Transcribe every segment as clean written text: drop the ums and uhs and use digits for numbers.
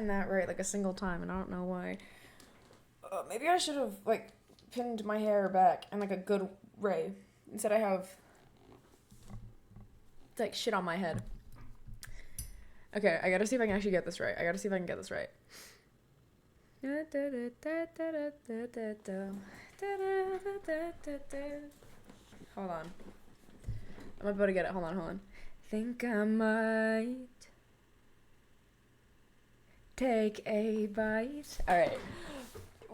gotten that right like a single time, and I don't know why. Maybe I should have like pinned my hair back in like a good way. Instead, I have like shit on my head. Okay, I gotta see if I can actually get this right. Hold on. I'm about to get it. Hold on. Think I might take a bite. All right.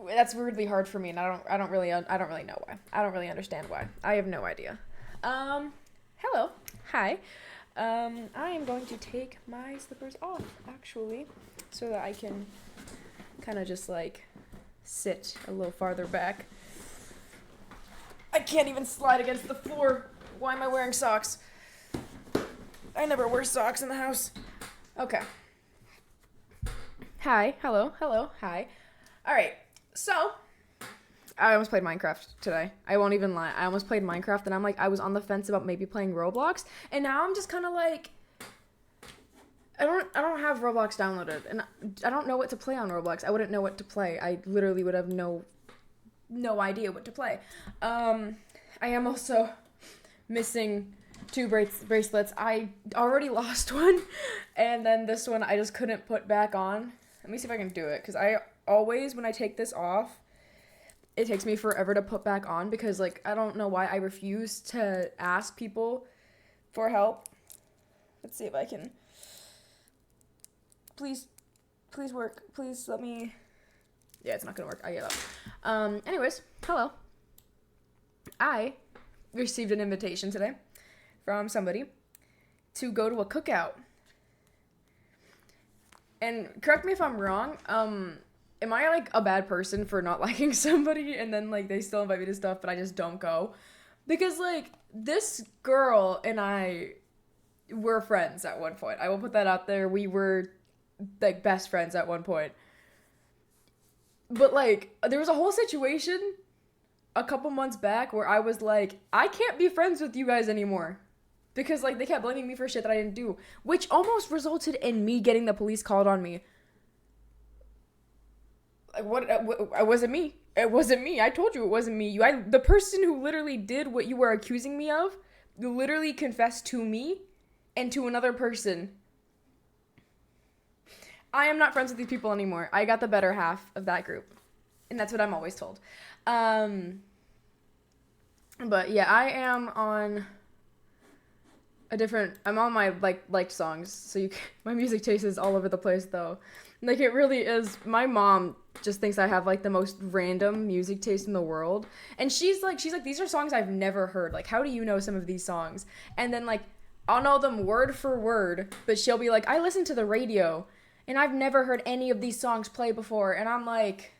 That's weirdly hard for me, and I don't really know why. I don't really understand why. I have no idea. Hello. Hi. I am going to take my slippers off, actually, so that I can kind of just, like, sit a little farther back. I can't even slide against the floor. Why am I wearing socks? I never wear socks in the house. Okay. Hi. Hello. Hi. All right. So, I almost played Minecraft today. I won't even lie. I almost played Minecraft, and I'm like, I was on the fence about maybe playing Roblox, and now I'm just kind of like, I don't have Roblox downloaded, and I don't know what to play on Roblox. I wouldn't know what to play. I literally would have no idea what to play. I am also missing 2 bracelets. I already lost one, and then this one I just couldn't put back on. Let me see if I can do it, because I always, when I take this off, it takes me forever to put back on, because, like, I don't know why I refuse to ask people for help. Let's see if I can. Please work. Please let me. Yeah, it's not gonna work. I get up. Anyways, hello. I received an invitation today from somebody to go to a cookout. And correct me if I'm wrong, am I, like, a bad person for not liking somebody and then, like, they still invite me to stuff, but I just don't go? Because, like, this girl and I were friends at one point. I will put that out there. We were, like, best friends at one point. But, like, there was a whole situation a couple months back where I was like, I can't be friends with you guys anymore. Because, like, they kept blaming me for shit that I didn't do, which almost resulted in me getting the police called on me. Like, what? It wasn't me. It wasn't me. I told you it wasn't me. The person who literally did what you were accusing me of, literally confessed to me and to another person. I am not friends with these people anymore. I got the better half of that group. And that's what I'm always told. But yeah, I am on I'm on my liked songs, so my music taste is all over the place though. Like, it really is. My mom just thinks I have, like, the most random music taste in the world, and she's like these are songs I've never heard. Like, how do you know some of these songs? And then, like, I'll know them word for word, but she'll be like, I listen to the radio and I've never heard any of these songs play before. And I'm like,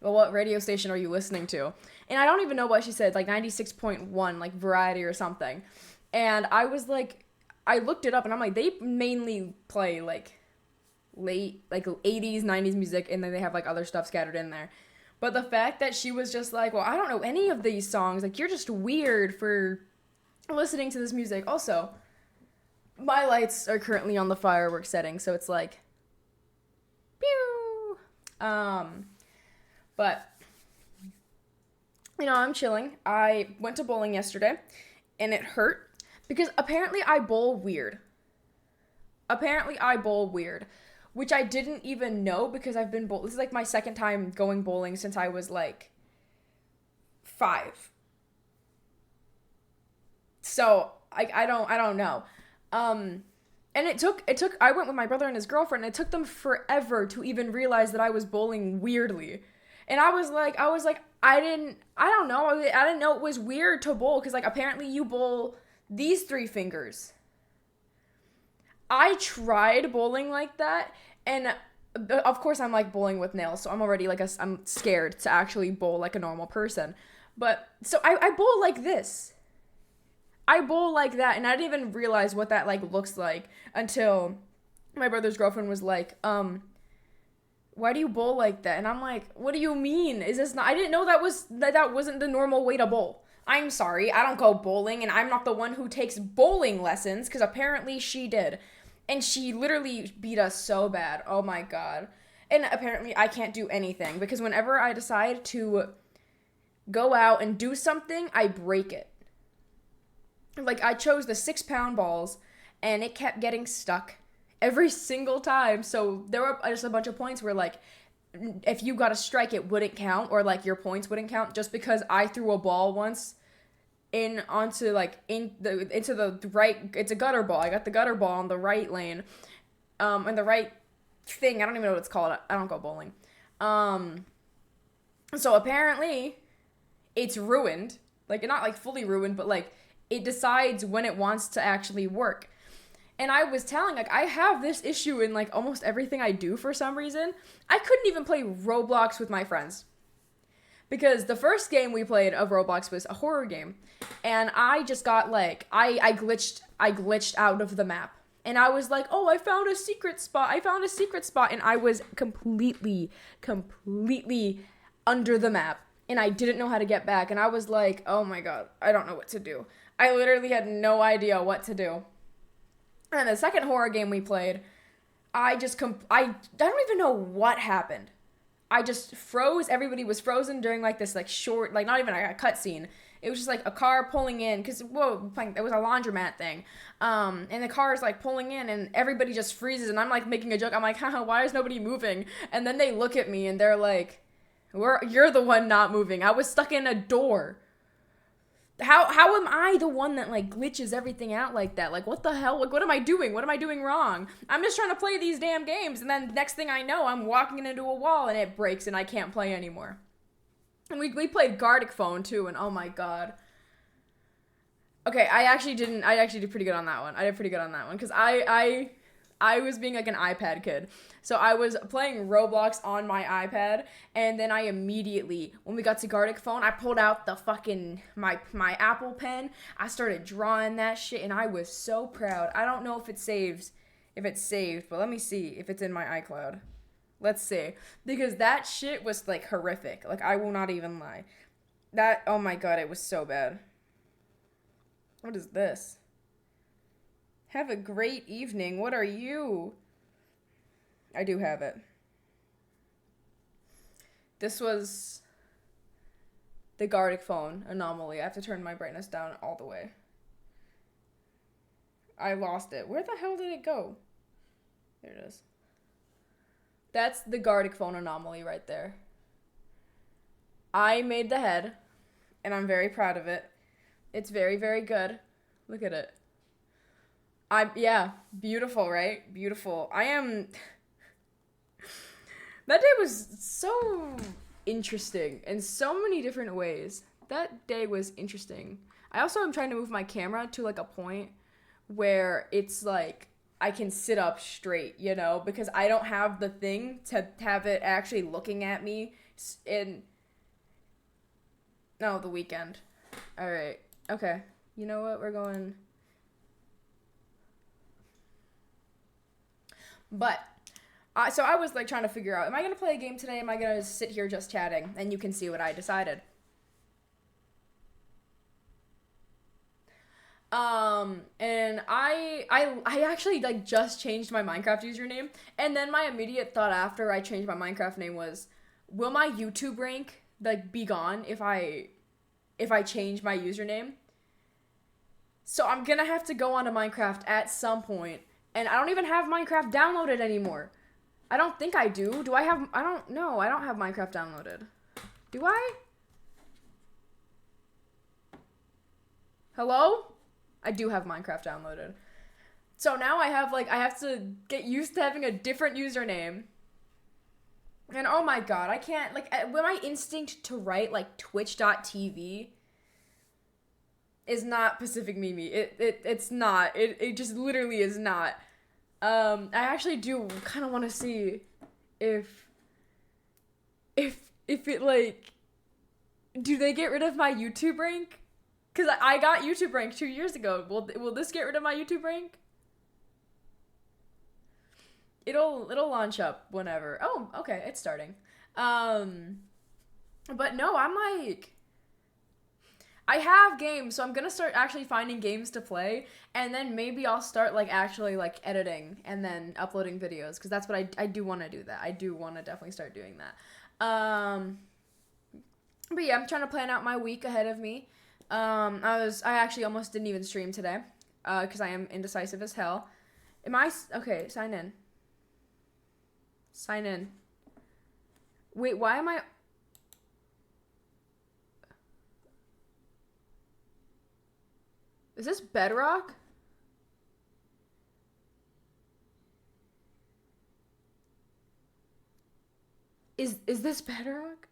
well, what radio station are you listening to? And I don't even know what she said, like 96.1, like Variety or something. And I was like, I looked it up, and I'm like, they mainly play, like, late, like, 80s, 90s music, and then they have, like, other stuff scattered in there. But the fact that she was just like, well, I don't know any of these songs. Like, you're just weird for listening to this music. Also, my lights are currently on the fireworks setting, so it's like, pew! But, you know, I'm chilling. I went to bowling yesterday, and it hurt. Because apparently I bowl weird. Which I didn't even know, because I've been this is like my second time going bowling since I was like 5. So I don't know. And it took I went with my brother and his girlfriend, and it took them forever to even realize that I was bowling weirdly. And I was like I didn't know it was weird to bowl, because, like, apparently you bowl these 3 fingers. I tried bowling like that, and of course I'm, like, bowling with nails, so I'm already, like, I'm scared to actually bowl like a normal person. But, so I bowl like this. I bowl like that, and I didn't even realize what that, like, looks like until my brother's girlfriend was like, why do you bowl like that? And I'm like, what do you mean? Is this not, I didn't know that wasn't the normal way to bowl. I'm sorry, I don't go bowling, and I'm not the one who takes bowling lessons, because apparently she did. And she literally beat us so bad. Oh my god. And apparently I can't do anything because whenever I decide to go out and do something, I break it. Like, I chose the 6-pound balls and it kept getting stuck every single time. So there were just a bunch of points where, like, if you got a strike, it wouldn't count, or like your points wouldn't count, just because I threw a ball once into the right. It's a gutter ball. I got the gutter ball in the right lane, and the right thing. I don't even know what it's called. I don't go bowling. So apparently, it's ruined. Like, not like fully ruined, but like it decides when it wants to actually work. And I was telling, like, I have this issue in, like, almost everything I do for some reason. I couldn't even play Roblox with my friends. Because the first game we played of Roblox was a horror game. And I just got, like, I glitched out of the map. And I was like, oh, I found a secret spot. And I was completely under the map. And I didn't know how to get back. And I was like, oh my god, I don't know what to do. I literally had no idea what to do. And the second horror game we played, I don't even know what happened. I just froze. Everybody was frozen during like this like short, like not even a cutscene. It was just like a car pulling in because it was a laundromat thing, and the car is like pulling in and everybody just freezes and I'm like making a joke. I'm like, haha, why is nobody moving? And then they look at me and they're like, you're the one not moving. I was stuck in a door. How am I the one that like glitches everything out like that? Like, what the hell? Like, what am I doing? What am I doing wrong? I'm just trying to play these damn games, and then next thing I know, I'm walking into a wall and it breaks and I can't play anymore. And we played Gartic Phone too, and oh my god. Okay, I actually did pretty good on that one. I did pretty good on that one because I was being like an iPad kid. So I was playing Roblox on my iPad, and then I immediately, when we got to Gartic Phone, I pulled out the fucking, my Apple Pen. I started drawing that shit, and I was so proud. I don't know if it's saved, but let me see if it's in my iCloud. Let's see. Because that shit was, like, horrific. Like, I will not even lie. Oh my god, it was so bad. What is this? Have a great evening. What are you? I do have it. This was the Gartic Phone anomaly. I have to turn my brightness down all the way. I lost it. Where the hell did it go? There it is. That's the Gartic Phone anomaly right there. I made the head, and I'm very proud of it. It's very, very good. Look at it. Yeah, beautiful, right? Beautiful. That day was so interesting in so many different ways. That day was interesting. I also am trying to move my camera to like a point where it's like I can sit up straight, you know, because I don't have the thing to have it actually looking at me the weekend. All right. Okay. You know what? We're going. But, so I was like trying to figure out, am I going to play a game today? Am I going to sit here just chatting? And you can see what I decided. And I actually like just changed my Minecraft username. And then my immediate thought after I changed my Minecraft name was, will my YouTube rank like be gone if I change my username? So I'm going to have to go onto Minecraft at some point. And I don't even have Minecraft downloaded anymore. I don't think I do. I don't know. I don't have Minecraft downloaded. Do I? Hello? I do have Minecraft downloaded. So now I have to get used to having a different username. And oh my god, I can't, like, when my instinct to write, like, twitch.tv is not Pacific Mimi. It's not. It just literally is not. I actually do kind of want to see if it, like, do they get rid of my YouTube rank? Because I got YouTube rank 2 years ago. Will this get rid of my YouTube rank? It'll launch up whenever. Oh, okay, it's starting. But no, I'm like, I have games, so I'm gonna start actually finding games to play, and then maybe I'll start like actually like editing and then uploading videos, because that's what I do want to do that. I do want to definitely start doing that. But yeah, I'm trying to plan out my week ahead of me. I actually almost didn't even stream today, because I am indecisive as hell. Am I okay? Sign in. Sign in. Wait, why am I? Is this Bedrock? Is this Bedrock?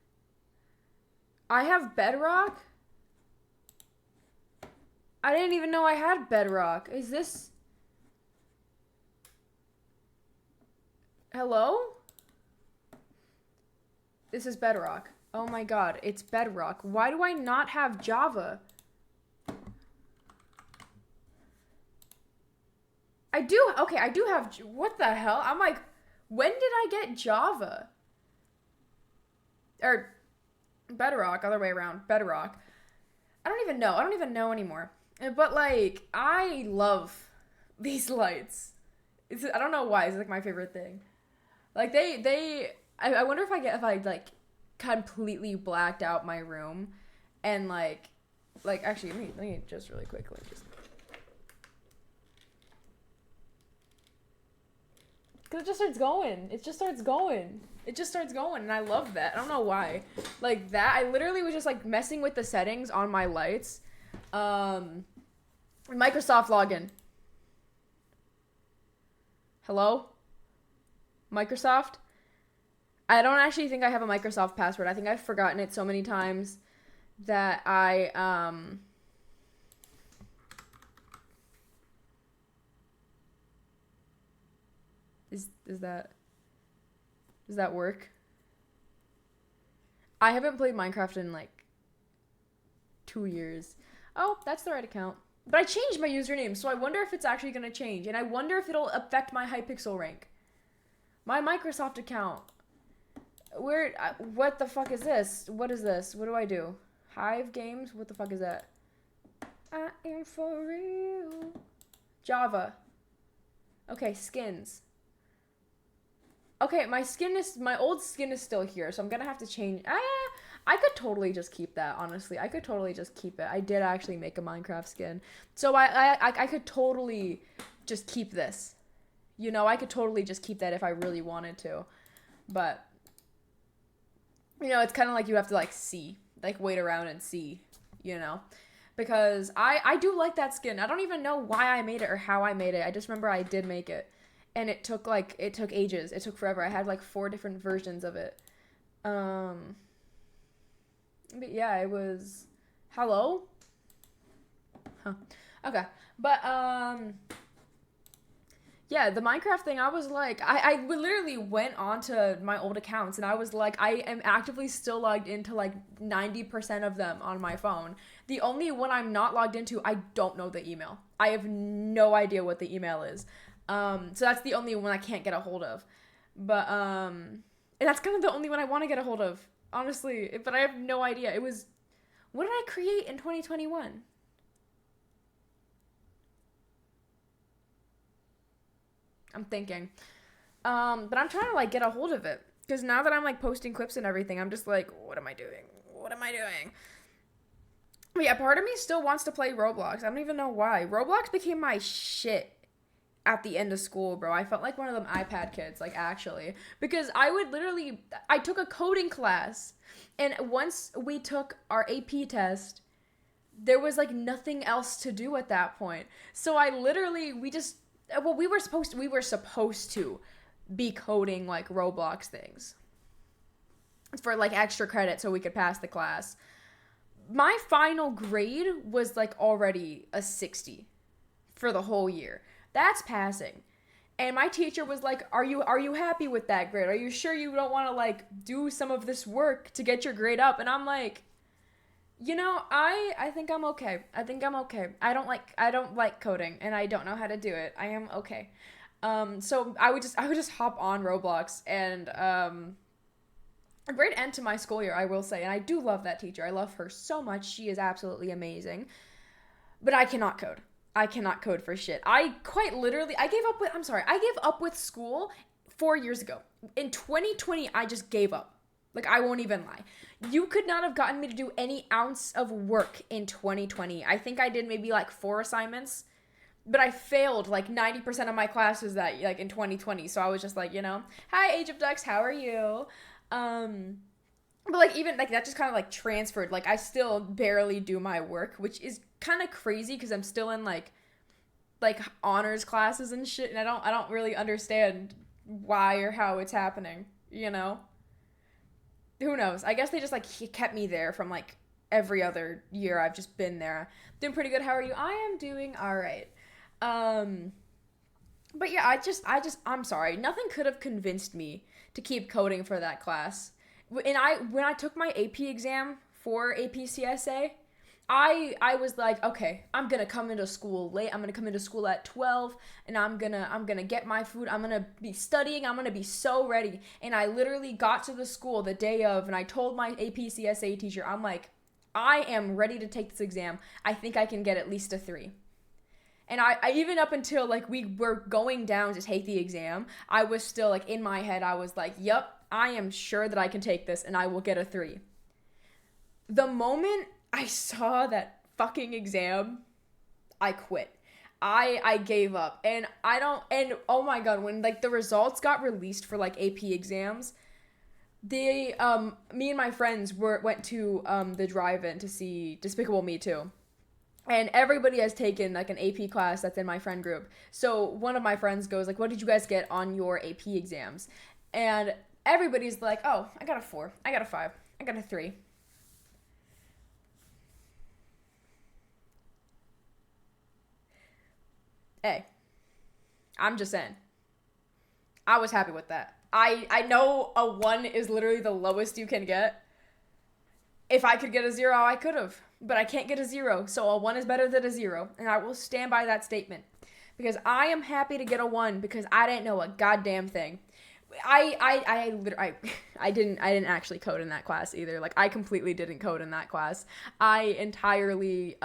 I have Bedrock? I didn't even know I had Bedrock. Is this... Hello? This is Bedrock. Oh my god, it's Bedrock. Why do I not have Java? I do, okay, I do have, what the hell? I'm like, when did I get Java? Or, Bedrock, other way around, Bedrock. I don't even know. I don't even know anymore. But, like, I love these lights. I don't know why. It's, like, my favorite thing. Like, I wonder if I, like, completely blacked out my room and, actually, let me just really quickly just... Because it just starts going. It just starts going. It just starts going, and I love that. I don't know why. Like, that, I literally was just, like, messing with the settings on my lights. Microsoft login. Hello? Microsoft? I don't actually think I have a Microsoft password. I think I've forgotten it so many times that Does that work? I haven't played Minecraft in like 2 years. Oh, that's the right account. But I changed my username, so I wonder if it's actually gonna change, and I wonder if it'll affect my Hypixel rank. My Microsoft account. What the fuck is this? What is this? What do I do? Hive Games? What the fuck is that? I am for real. Java. Okay, skins. Okay, my old skin is still here, so I'm gonna have to change. I could totally just keep that, honestly. I could totally just keep it. I did actually make a Minecraft skin. So I could totally just keep this. You know, I could totally just keep that if I really wanted to. But, you know, it's kind of like you have to, like, see. Like, wait around and see, you know? Because I do like that skin. I don't even know why I made it or how I made it. I just remember I did make it. And it took ages. It took forever. I had, like, 4 different versions of it. But yeah, it was... Hello? Huh. Okay. But, yeah, the Minecraft thing, I was like... I literally went onto my old accounts, and I was like, I am actively still logged into, like, 90% of them on my phone. The only one I'm not logged into, I don't know the email. I have no idea what the email is. So that's the only one I can't get a hold of. But, and that's kind of the only one I want to get a hold of, honestly. But I have no idea. It was, what did I create in 2021? I'm thinking. But I'm trying to, like, get a hold of it. Because now that I'm, like, posting clips and everything, I'm just like, what am I doing? What am I doing? But yeah, part of me still wants to play Roblox. I don't even know why. Roblox became my shit at the end of school, bro. I felt like one of them iPad kids, like, actually. Because I took a coding class, and once we took our AP test, there was, like, nothing else to do at that point. So we were supposed to be coding, like, Roblox things for, like, extra credit so we could pass the class. My final grade was, like, already a 60 for the whole year. That's passing. And my teacher was like, are you happy with that grade? Are you sure you don't want to, like, do some of this work to get your grade up? And I'm like, you know, I think I'm okay. I think I'm okay. I don't like coding, and I don't know how to do it. I am okay. So I would just hop on Roblox and a great end to my school year, I will say, and I do love that teacher. I love her so much. She is absolutely amazing. But I cannot code. I cannot code for shit. I quite literally I gave up with I gave up with school 4 years ago. In 2020, I just gave up. Like, I won't even lie. You could not have gotten me to do any ounce of work in 2020. I think I did maybe like 4 assignments, but I failed like 90% of my classes that like in 2020. So I was just like, hi Age of Ducks, how are you? Um but like even like that just kind of like transferred. Like I still barely do my work, which is kind of crazy because I'm still in like honors classes and shit, and I don't really understand why or how it's happening, you know? Who knows? I guess they just like he kept me there from like every other year I've just been there. Doing pretty good. How are you? I am doing all right. Um but yeah, I'm sorry. Nothing could have convinced me to keep coding for that class. And when I took my AP exam for APCSA, I was like, okay, I'm gonna come into school late. I'm gonna come into school at 12, and I'm gonna get my food. I'm gonna be studying. I'm gonna be so ready. And I literally got to the school the day of, and I told my APCSA teacher, I'm like, I am ready to take this exam. I think I can get at least a 3. And I even up until like we were going down to take the exam, I was still like in my head, I was like, yep, I am sure that I can take this and I will get a 3. The moment I saw that fucking exam, I quit. I gave up. And I don't and oh my god, when like the results got released for like AP exams, they me and my friends went to the drive-in to see Despicable Me 2. And everybody has taken like an AP class that's in my friend group. So one of my friends goes like, "What did you guys get on your AP exams?" And everybody's like, "Oh, I got a 4. I got a 5. I got a 3." Hey, I'm just saying. I was happy with that. I know a 1 is literally the lowest you can get. If I could get a 0, I could have. But I can't get a 0, so a 1 is better than a 0. And I will stand by that statement. Because I am happy to get a 1 because I didn't know a goddamn thing. I didn't actually code in that class either. Like I completely didn't code in that class. I entirely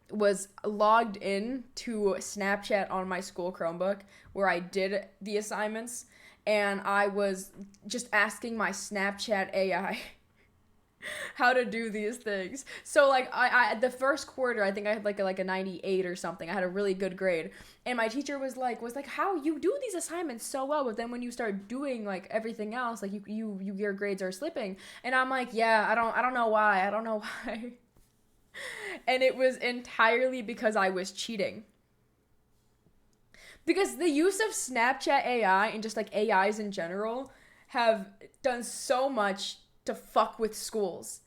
was logged in to Snapchat on my school Chromebook where I did the assignments, and I was just asking my Snapchat AI how to do these things. So like I the first quarter I think I had like a 98 or something. I had a really good grade. And my teacher was like how you do these assignments so well, but then when you start doing like everything else, like you your grades are slipping. And I'm like, "Yeah, I don't know why. I don't know why." And it was entirely because I was cheating. Because the use of Snapchat AI and just like AIs in general have done so much to fuck with schools.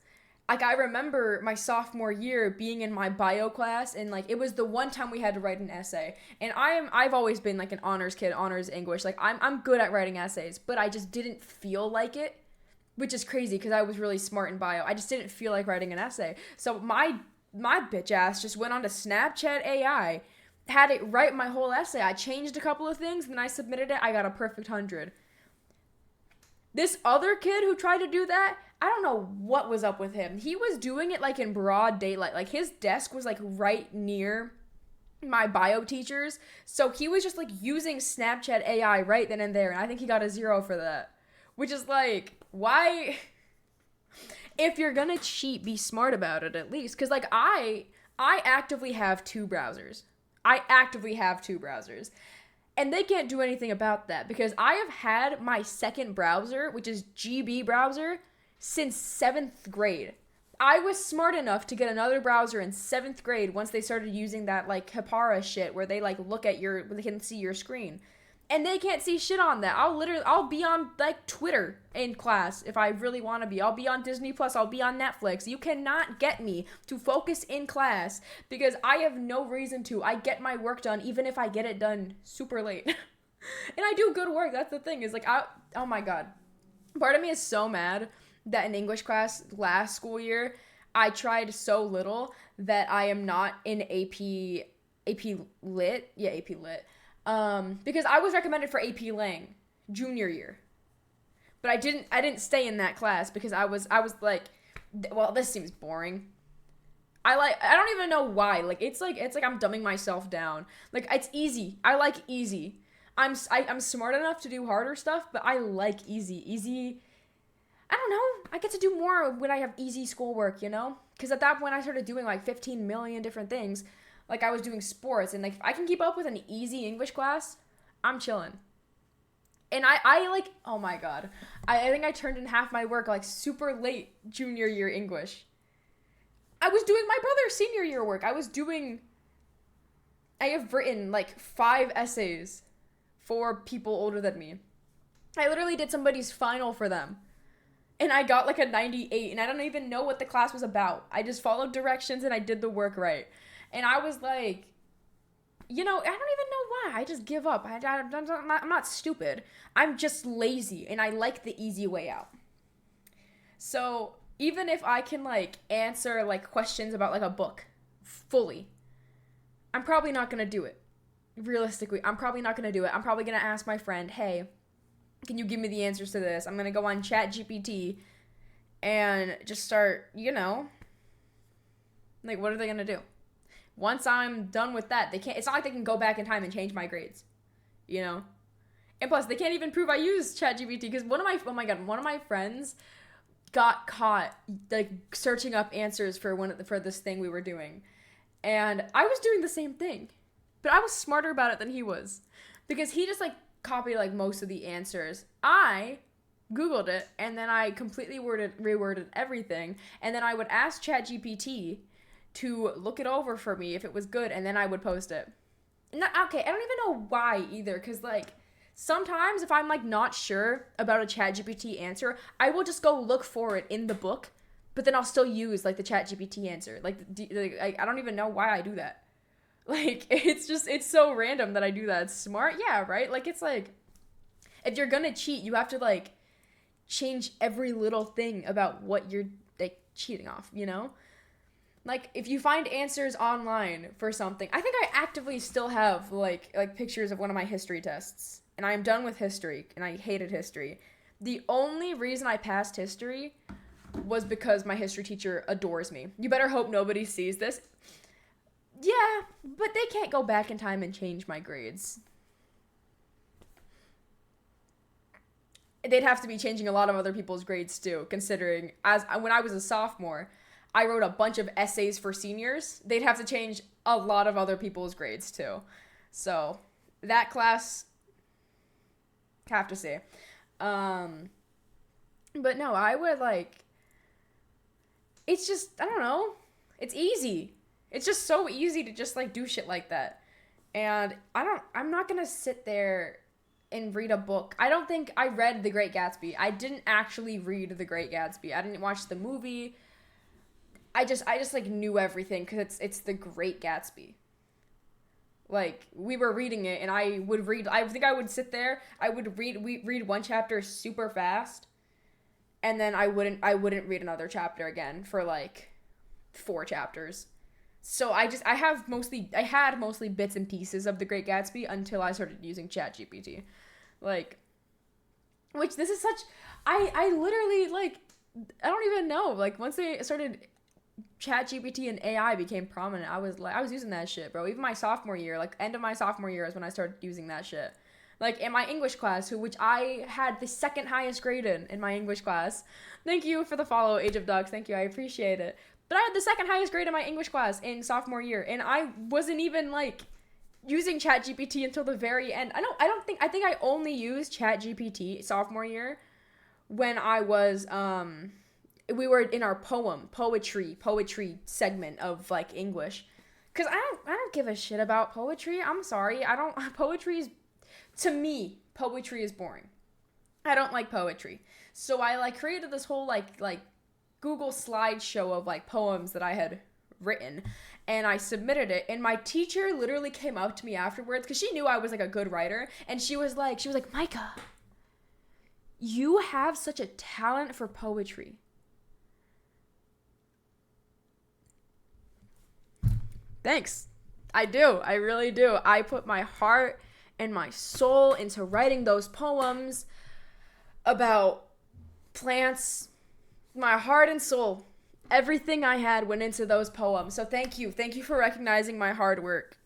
Like I remember my sophomore year being in my bio class, and like it was the one time we had to write an essay. And I've always been like an honors kid, honors English. Like I'm good at writing essays, but I just didn't feel like it, which is crazy because I was really smart in bio. I just didn't feel like writing an essay. So my bitch ass just went on to Snapchat AI, had it write my whole essay. I changed a couple of things, then I submitted it. I got a perfect 100. This other kid who tried to do that, I don't know what was up with him. He was doing it like in broad daylight. Like his desk was like right near my bio teacher's. So he was just like using Snapchat AI right then and there. And I think he got a 0 for that. Which is like, why? If you're gonna cheat, be smart about it at least. Cause like I actively have 2 browsers. I actively have 2 browsers. And they can't do anything about that because I have had my second browser, which is GB browser, since 7th grade. I was smart enough to get another browser in 7th grade once they started using that like Hapara shit where they like look at they can see your screen. And they can't see shit on that. I'll be on like Twitter in class if I really want to be. I'll be on Disney Plus. I'll be on Netflix. You cannot get me to focus in class because I have no reason to. I get my work done even if I get it done super late. And I do good work. That's the thing is like oh my god. Part of me is so mad that in English class last school year I tried so little that I am not in AP Lit. Yeah, AP Lit. Because I was recommended for AP Lang junior year. But I didn't stay in that class because I was like, well, this seems boring. I don't even know why. It's like I'm dumbing myself down. Like it's easy. I like easy. I'm smart enough to do harder stuff, but I like easy. Easy. I don't know. I get to do more when I have easy schoolwork, you know? Because at that point I started doing like 15 million different things. Like I was doing sports, and like if I can keep up with an easy English class, I'm chilling. And I like, oh my god. I think I turned in half my work like super late junior year English. I was doing my brother's senior year work. I have written like 5 essays for people older than me. I literally did somebody's final for them. And I got like a 98, and I don't even know what the class was about. I just followed directions and I did the work right. And I was like, I don't even know why. I just give up. I'm not stupid. I'm just lazy, and I like the easy way out. So even if I can like answer like questions about like a book fully, I'm probably not gonna do it. Realistically, I'm probably not gonna do it. I'm probably gonna ask my friend, hey, can you give me the answers to this? I'm gonna go on ChatGPT and just start, like, what are they gonna do? Once I'm done with that, it's not like they can go back in time and change my grades, And plus, they can't even prove I used ChatGPT because one of my friends got caught like searching up answers for this thing we were doing. And I was doing the same thing, but I was smarter about it than he was, because he just like copied like most of the answers. I Googled it, and then I completely reworded everything, and then I would ask ChatGPT to look it over for me if it was good, and then I would post it. Okay, I don't even know why either, because like sometimes if I'm like not sure about a ChatGPT answer, I will just go look for it in the book, but then I'll still use like the ChatGPT answer. I don't even know why I do that. Like it's so random that I do that. It's smart, yeah, right? Like it's like if you're gonna cheat, you have to like change every little thing about what you're like cheating off, Like, if you find answers online for something, I think I actively still have, like pictures of one of my history tests. And I am done with history, and I hated history. The only reason I passed history was because my history teacher adores me. You better hope nobody sees this. Yeah, but they can't go back in time and change my grades. They'd have to be changing a lot of other people's grades, too, considering when I was a sophomore, I wrote a bunch of essays for seniors. They'd have to change a lot of other people's grades too. So that class, have to say. But no, I would like, it's just, I don't know. It's easy. It's just so easy to just like do shit like that. And I'm not going to sit there and read a book. I don't think I read The Great Gatsby. I didn't actually read The Great Gatsby. I didn't watch the movie. I just like knew everything because it's The Great Gatsby. Like we were reading it, and I think I would sit there. I would read one chapter super fast, and then I wouldn't read another chapter again for like 4 chapters. So I had mostly bits and pieces of The Great Gatsby until I started using ChatGPT, like, which this is such. I literally like I don't even know, like once they started. ChatGPT and AI became prominent. I was using that shit, bro. Even my sophomore year, like end of my sophomore year is when I started using that shit. Like in my English class, which I had the second highest grade in my English class. Thank you for the follow, Age of Ducks. Think you, I appreciate it. But I had the second highest grade in my English class in sophomore year, and I wasn't even like using ChatGPT until the very end. I think I only used ChatGPT sophomore year when I was we were in our poetry segment of like English, because I don't give a shit about poetry. I'm sorry, to me poetry is boring. I don't like poetry, so I like created this whole like Google slideshow of like poems that I had written, and I submitted it, and my teacher literally came up to me afterwards because she knew I was like a good writer, and she was like Micah, you have such a talent for poetry. Thanks. I do. I really do. I put my heart and my soul into writing those poems about Plants, my heart and soul, everything I had went into those poems. So thank you. Thank you for recognizing my hard work.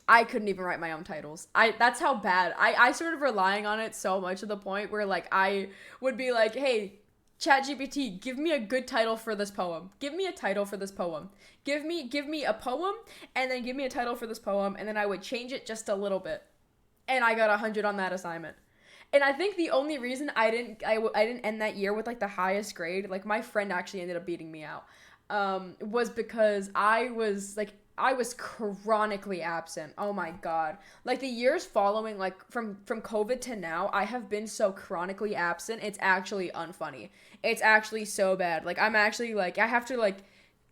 I couldn't even write my own titles. That's how bad. I started relying on it so much to the point where like I would be like, "Hey, ChatGPT, give me a good title for this poem. Give me a title for this poem. Give me a poem and then give me a title for this poem," and then I would change it just a little bit. And I got 100 on that assignment. And I think the only reason I didn't end that year with like the highest grade, like my friend actually ended up beating me out, was because I was chronically absent. Oh my god. Like the years following, like from COVID to now, I have been so chronically absent. It's actually unfunny. It's actually so bad. Like I'm actually like I have to like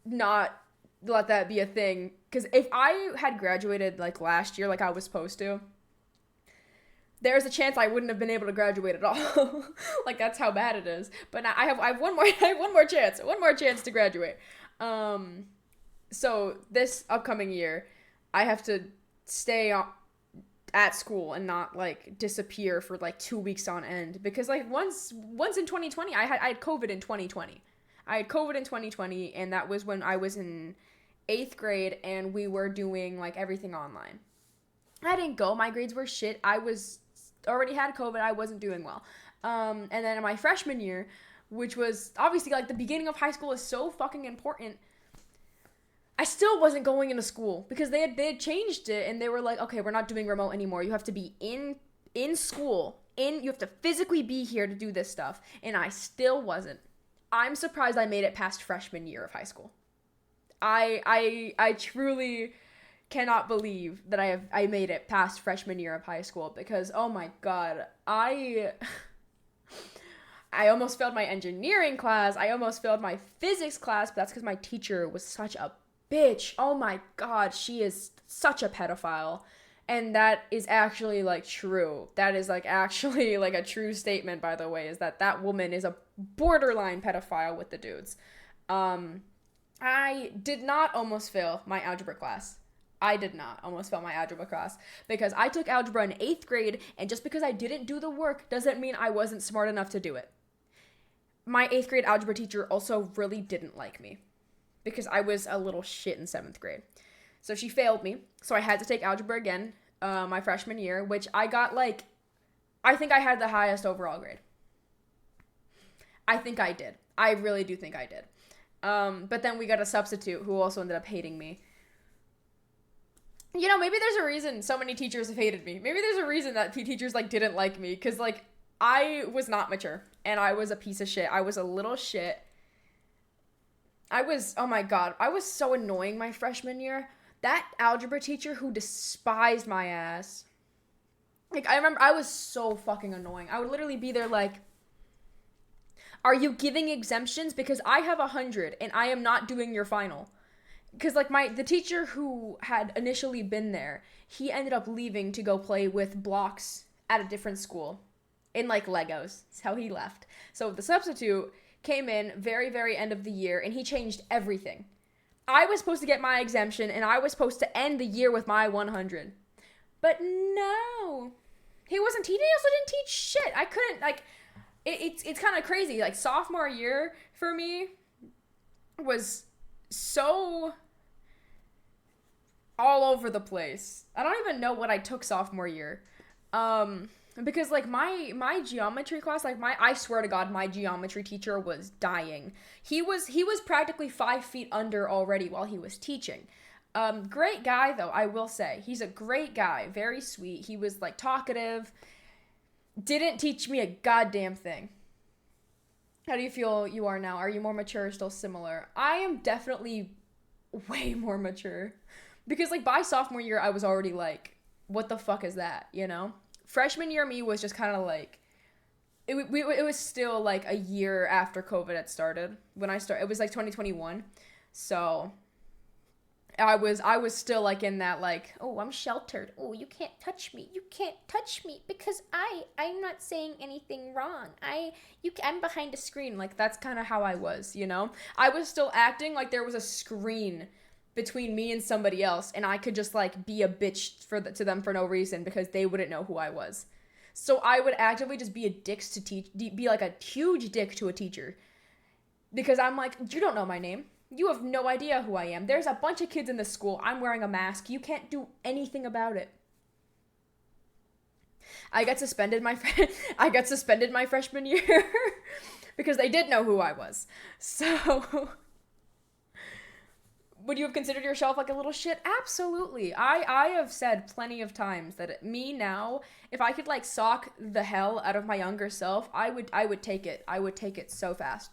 not let that be a thing, cuz if I had graduated like last year like I was supposed to, there's a chance I wouldn't have been able to graduate at all. Like that's how bad it is. But now I have one more I have one more chance to graduate. So this upcoming year, I have to stay at school and not like disappear for like 2 weeks on end, because like once in 2020 I had COVID in 2020. I had COVID in 2020, and that was when I was in 8th grade and we were doing like everything online. I didn't go. My grades were shit. I was already had COVID. I wasn't doing well. And then in my freshman year, which was obviously like the beginning of high school is so fucking important, I still wasn't going into school because they had changed it, and they were like, okay, we're not doing remote anymore. You have to be in school. You have to physically be here to do this stuff. And I still wasn't. I'm surprised I made it past freshman year of high school. I truly cannot believe that I made it past freshman year of high school, because oh my god, I almost failed my engineering class. I almost failed my physics class, but that's because my teacher was such a bitch. Oh my god, she is such a pedophile. And that is actually like true. That is like actually like a true statement, by the way, is that woman is a borderline pedophile with the dudes. I did not almost fail my algebra class. I did not almost fail my algebra class because I took algebra in 8th grade, and just because I didn't do the work doesn't mean I wasn't smart enough to do it. My 8th grade algebra teacher also really didn't like me because I was a little shit in 7th grade. So she failed me, so I had to take algebra again my freshman year, which I got like, I think I had the highest overall grade. I think I did. I really do think I did. But then we got a substitute who also ended up hating me. You know, maybe there's a reason so many teachers have hated me. Maybe there's a reason that teachers like didn't like me, because like I was not mature and I was a piece of shit. I was a little shit. Oh my god, I was so annoying my freshman year. That algebra teacher who despised my ass. Like, I remember I was so fucking annoying. I would literally be there like, are you giving exemptions? Because I have 100 and I am not doing your final. Because like the teacher who had initially been there, he ended up leaving to go play with blocks at a different school in like Legos. That's how he left. So the substitute came in very, very end of the year, and he changed everything. I was supposed to get my exemption, and I was supposed to end the year with my 100. But no. He also didn't teach shit. I couldn't, like, it's kind of crazy. Like, sophomore year for me was so all over the place. I don't even know what I took sophomore year. Because like my geometry class, like I swear to God, my geometry teacher was dying. He was practically 5 feet under already while he was teaching. Great guy though, I will say. He's a great guy, very sweet. He was like talkative. Didn't teach me a goddamn thing. How do you feel you are now? Are you more mature or still similar? I am definitely way more mature. Because like by sophomore year, I was already like, what the fuck is that, you know? Freshman year me was just kind of like, it was still like a year after COVID had started when I started. It was like 2021. So I was still like in that like, oh, I'm sheltered. Oh, you can't touch me. You can't touch me because I'm not saying anything wrong. I'm behind a screen. Like that's kind of how I was, you know? I was still acting like there was a screen between me and somebody else, and I could just like be a bitch to them for no reason because they wouldn't know who I was. So I would actively just be a dick to be like a huge dick to a teacher. Because I'm like, you don't know my name. You have no idea who I am. There's a bunch of kids in this school. I'm wearing a mask. You can't do anything about it. I got suspended my freshman year because they did know who I was. So would you have considered yourself like a little shit? Absolutely. I have said plenty of times that me now, if I could like sock the hell out of my younger self, I would take it. I would take it so fast.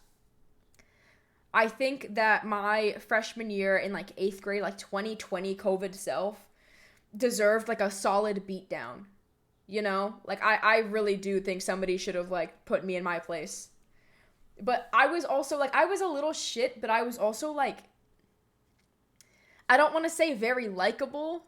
I think that my freshman year in like 8th grade, like 2020 COVID self, deserved like a solid beatdown. You know? Like I really do think somebody should have like put me in my place. But I was also like, I was a little shit, but I was also like, I don't want to say very likable,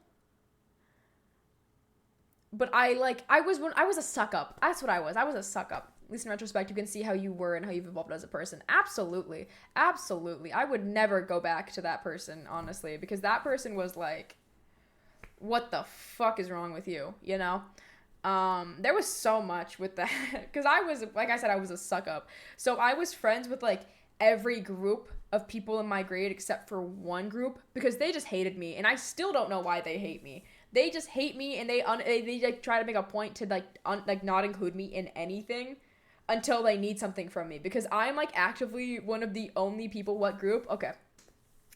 but I was a suck up. That's what I was. I was a suck up. At least in retrospect, you can see how you were and how you've evolved as a person. Absolutely. Absolutely. I would never go back to that person, honestly, because that person was like, what the fuck is wrong with you? You know? There was so much with that, because I was, like I said, I was a suck up. So I was friends with like every group of people in my grade except for one group because they just hated me, and I still don't know why they hate me. They just hate me, and they like try to make a point to like not include me in anything until they need something from me, because I'm like actively one of the only people. What group? Okay,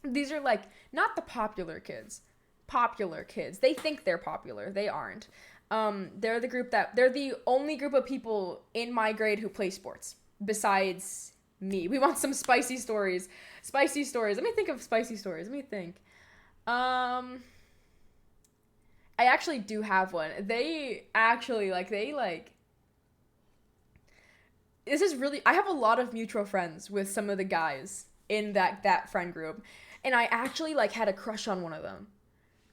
these are like not the popular kids. Popular kids. They think they're popular. They aren't. They're the only group of people in my grade who play sports besides me. We want some spicy stories. Spicy stories. Let me think of spicy stories. Let me think. I actually do have one. This is really, I have a lot of mutual friends with some of the guys in that friend group, and I actually like had a crush on one of them.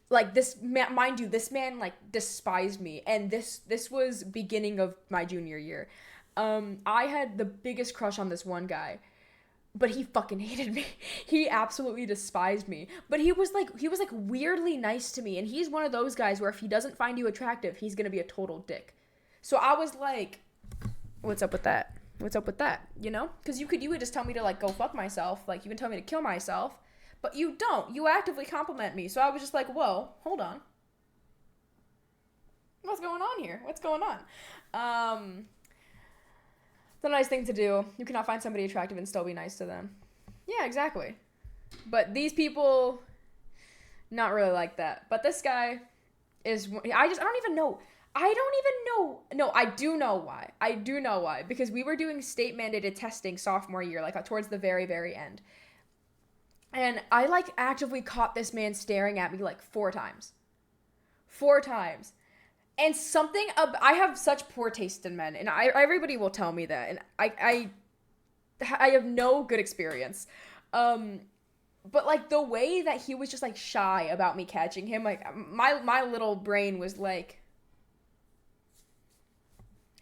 Like this man, mind you, this man like despised me, and this was beginning of my junior year. I had the biggest crush on this one guy, but he fucking hated me. He absolutely despised me. But he was like weirdly nice to me, and he's one of those guys where if he doesn't find you attractive, he's gonna be a total dick. So I was like, what's up with that? What's up with that? You know? Because you could just tell me to like go fuck myself, like you can tell me to kill myself, but you don't. You actively compliment me. So I was just like, whoa, hold on. What's going on here? What's going on? It's a nice thing to do. You cannot find somebody attractive and still be nice to them. Yeah, exactly. But these people, not really like that. But this guy is, I don't even know. No, I do know why. Because we were doing state mandated testing sophomore year, like towards the very, very end. And I like actively caught this man staring at me like 4 times. 4 times. And I have such poor taste in men, and everybody will tell me that, and I have no good experience. But like the way that he was just like shy about me catching him, like my little brain was like,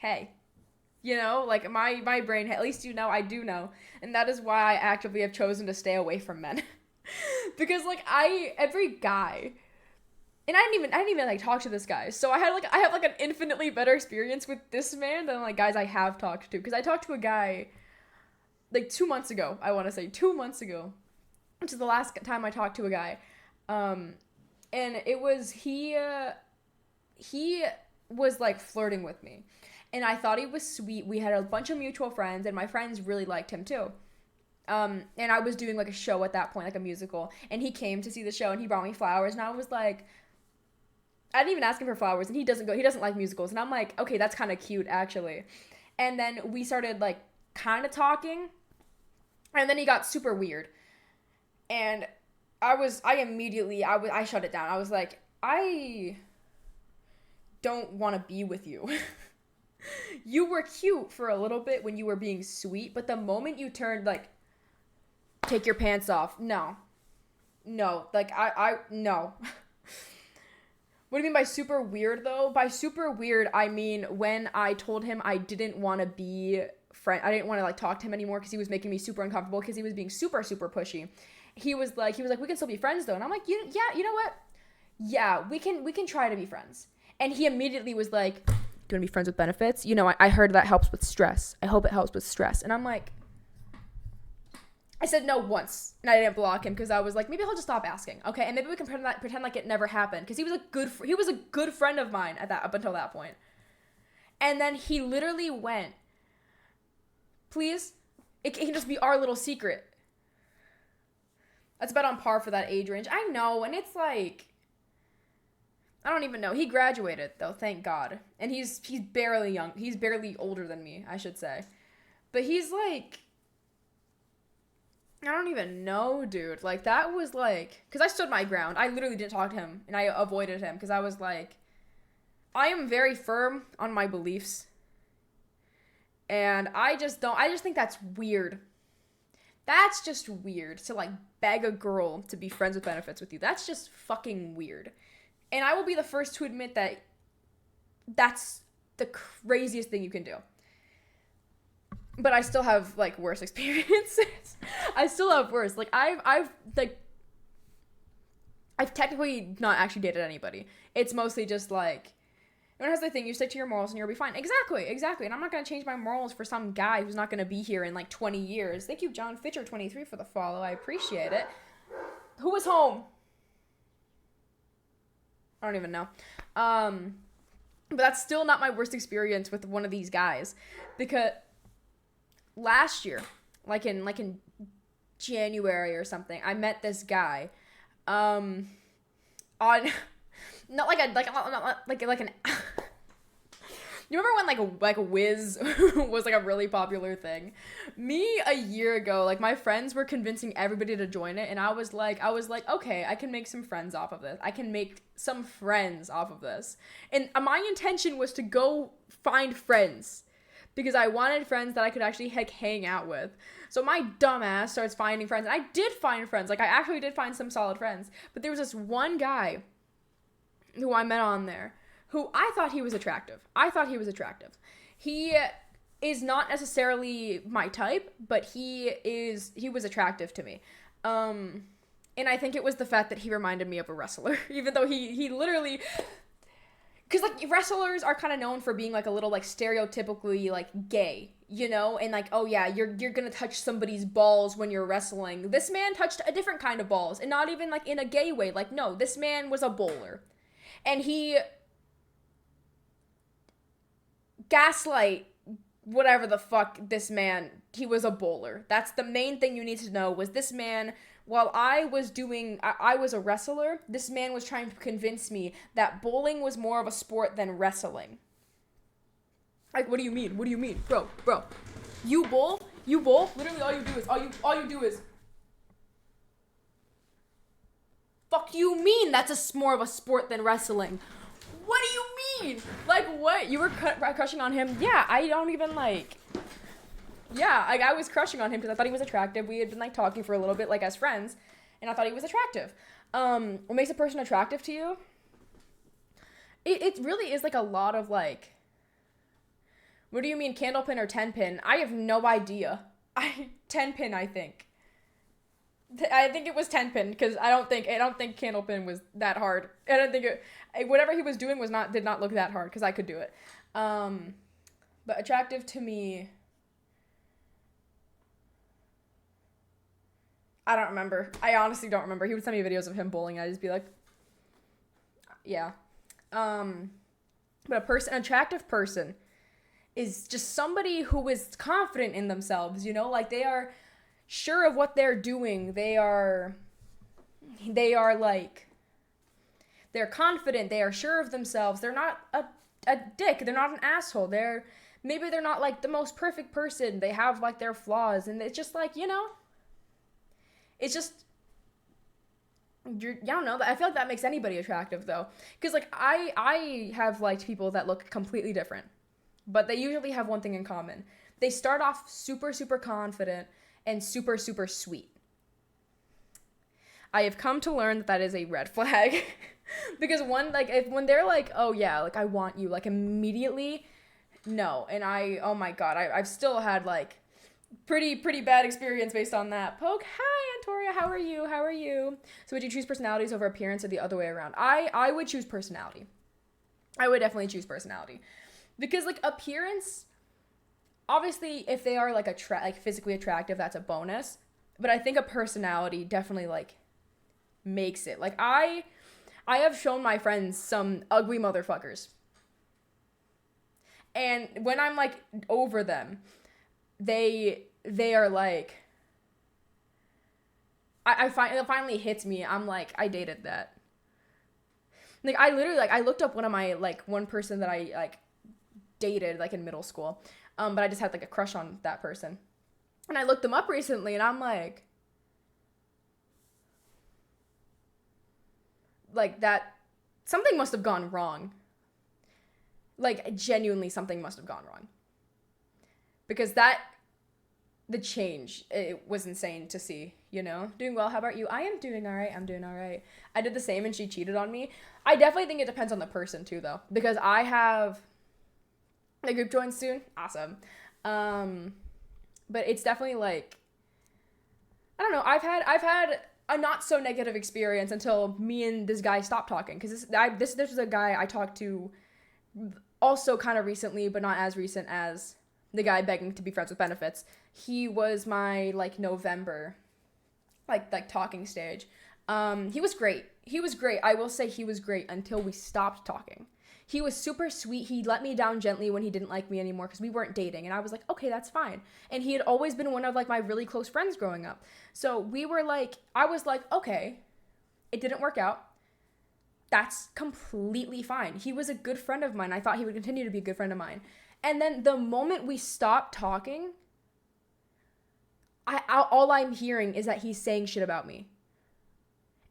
hey, you know, like my brain, at least you know, I do know, and that is why I actively have chosen to stay away from men. Because like every guy. And I didn't even like talk to this guy. So I have like an infinitely better experience with this man than like guys I have talked to. Because I talked to a guy like 2 months ago, I want to say 2 months ago, which is the last time I talked to a guy. And it was, he was like flirting with me. And I thought he was sweet. We had a bunch of mutual friends, and my friends really liked him too. And I was doing like a show at that point, like a musical. And he came to see the show, and he brought me flowers. And I was like, I didn't even ask him for flowers, and he doesn't like musicals. And I'm like, okay, that's kind of cute, actually. And then we started, like, kind of talking, and then he got super weird. And I shut it down. I was like, I don't want to be with you. You were cute for a little bit when you were being sweet, but the moment you turned, like, take your pants off, no. Like, no. What do you mean by super weird, though? By super weird, I mean when I told him I didn't want to be I didn't want to like talk to him anymore because he was making me super uncomfortable because he was being super, super pushy. He was like, we can still be friends though. And I'm like, yeah, you know what? Yeah, we can try to be friends. And he immediately was like, Do you want to be friends with benefits? You know, I heard that helps with stress. I hope it helps with stress. And I'm like, I said no once, and I didn't block him because I was like, maybe he'll just stop asking, okay? And maybe we can pretend like it never happened, because he was a good friend of mine up until that point. And then he literally went, please, it can just be our little secret. That's about on par for that age range. I know, and it's like, I don't even know. He graduated though, thank God, and he's barely young. He's barely older than me, I should say, but he's like, I don't even know, dude. Like, that was like, because I stood my ground. I literally didn't talk to him, and I avoided him, because I was like, I am very firm on my beliefs, and I just think that's weird. That's just weird, to, like, beg a girl to be friends with benefits with you. That's just fucking weird. And I will be the first to admit that that's the craziest thing you can do. But I still have, like, worse experiences. I still have worse. Like, I've technically not actually dated anybody. It's mostly just, like, everyone has the thing, you stick to your morals and you'll be fine. Exactly. And I'm not going to change my morals for some guy who's not going to be here in, like, 20 years. Thank you, John Fitcher 23 for the follow. I appreciate it. Who was home? I don't even know. But that's still not my worst experience with one of these guys. Because last year, like in January or something, I met this guy, on not like an. You remember when like a Wiz was like a really popular thing? Me a year ago, like my friends were convincing everybody to join it, and I was like, okay, I can make some friends off of this. And my intention was to go find friends, because I wanted friends that I could actually hang out with. So my dumbass starts finding friends, and I did find friends. Like, I actually did find some solid friends. But there was this one guy who I met on there who I thought he was attractive. He is not necessarily my type, but he was attractive to me. And I think it was the fact that he reminded me of a wrestler, even though he literally... Because, like, wrestlers are kind of known for being, like, a little, like, stereotypically, like, gay, you know? And, like, oh, yeah, you're gonna touch somebody's balls when you're wrestling. This man touched a different kind of balls, and not even, like, in a gay way. Like, no, this man was a bowler. And he gaslight whatever the fuck this man, he was a bowler. That's the main thing you need to know, was this man... While I was a wrestler, this man was trying to convince me that bowling was more of a sport than wrestling. Like, what do you mean? Bro. You bowl? Literally all you do is... Fuck you mean that's more of a sport than wrestling? What do you mean? Like, what? You were crushing on him? Yeah, I don't even, like... Yeah, I was crushing on him because I thought he was attractive. We had been, like, talking for a little bit, like, as friends, and I thought he was attractive. What makes a person attractive to you? It really is, like, a lot of, like... What do you mean, candlepin or 10-pin? I have no idea. 10-pin, I think. I think it was 10-pin, because I don't think candlepin was that hard. I don't think whatever he was doing did not look that hard, because I could do it. But attractive to me... I don't remember. I honestly don't remember. He would send me videos of him bowling, and I'd just be like, yeah. But an attractive person is just somebody who is confident in themselves, you know? Like, they are sure of what they're doing. They are like, they're confident. They are sure of themselves. They're not a dick. They're not an asshole. Maybe they're not, like, the most perfect person. They have, like, their flaws, and it's just, like, you know... It's just, I don't know, I feel like that makes anybody attractive, though. Because, like, I have liked people that look completely different. But they usually have one thing in common. They start off super, super confident and super, super sweet. I have come to learn that is a red flag. Because when they're like, oh, yeah, like, I want you, like, immediately, no. And oh, my God, I've still had, like, pretty bad experience based on that. Poke, hi, Antoria, how are you? So would you choose personalities over appearance or the other way around? I would choose personality. I would definitely choose personality. Because like appearance, obviously if they are like like physically attractive, that's a bonus. But I think a personality definitely like makes it. Like I have shown my friends some ugly motherfuckers. And when I'm like over them, they are like I find it finally hits me. I'm like, I dated that. Like I literally like I looked up one of my like one person that I like dated like in middle school. But I just had like a crush on that person. And I looked them up recently and I'm like that something must have gone wrong. Like genuinely something must have gone wrong. Because that the change it was insane to see, you know. Doing well, how about you? I am doing all right. I'm doing all right. I did the same and she cheated on me. I definitely think it depends on the person too though, because I have the group joins soon. Awesome. But it's definitely like I don't know. I've had a not so negative experience until me and this guy stopped talking because this was a guy I talked to also kind of recently, but not as recent as the guy begging to be friends with benefits. He was my like November like talking stage. He was great. He was great. I will say he was great until we stopped talking. He was super sweet. He let me down gently when he didn't like me anymore because we weren't dating. And I was like, okay, that's fine. And he had always been one of like my really close friends growing up. So we were like, I was like, okay, it didn't work out. That's completely fine. He was a good friend of mine. I thought he would continue to be a good friend of mine. And then the moment we stopped talking, all I'm hearing is that he's saying shit about me.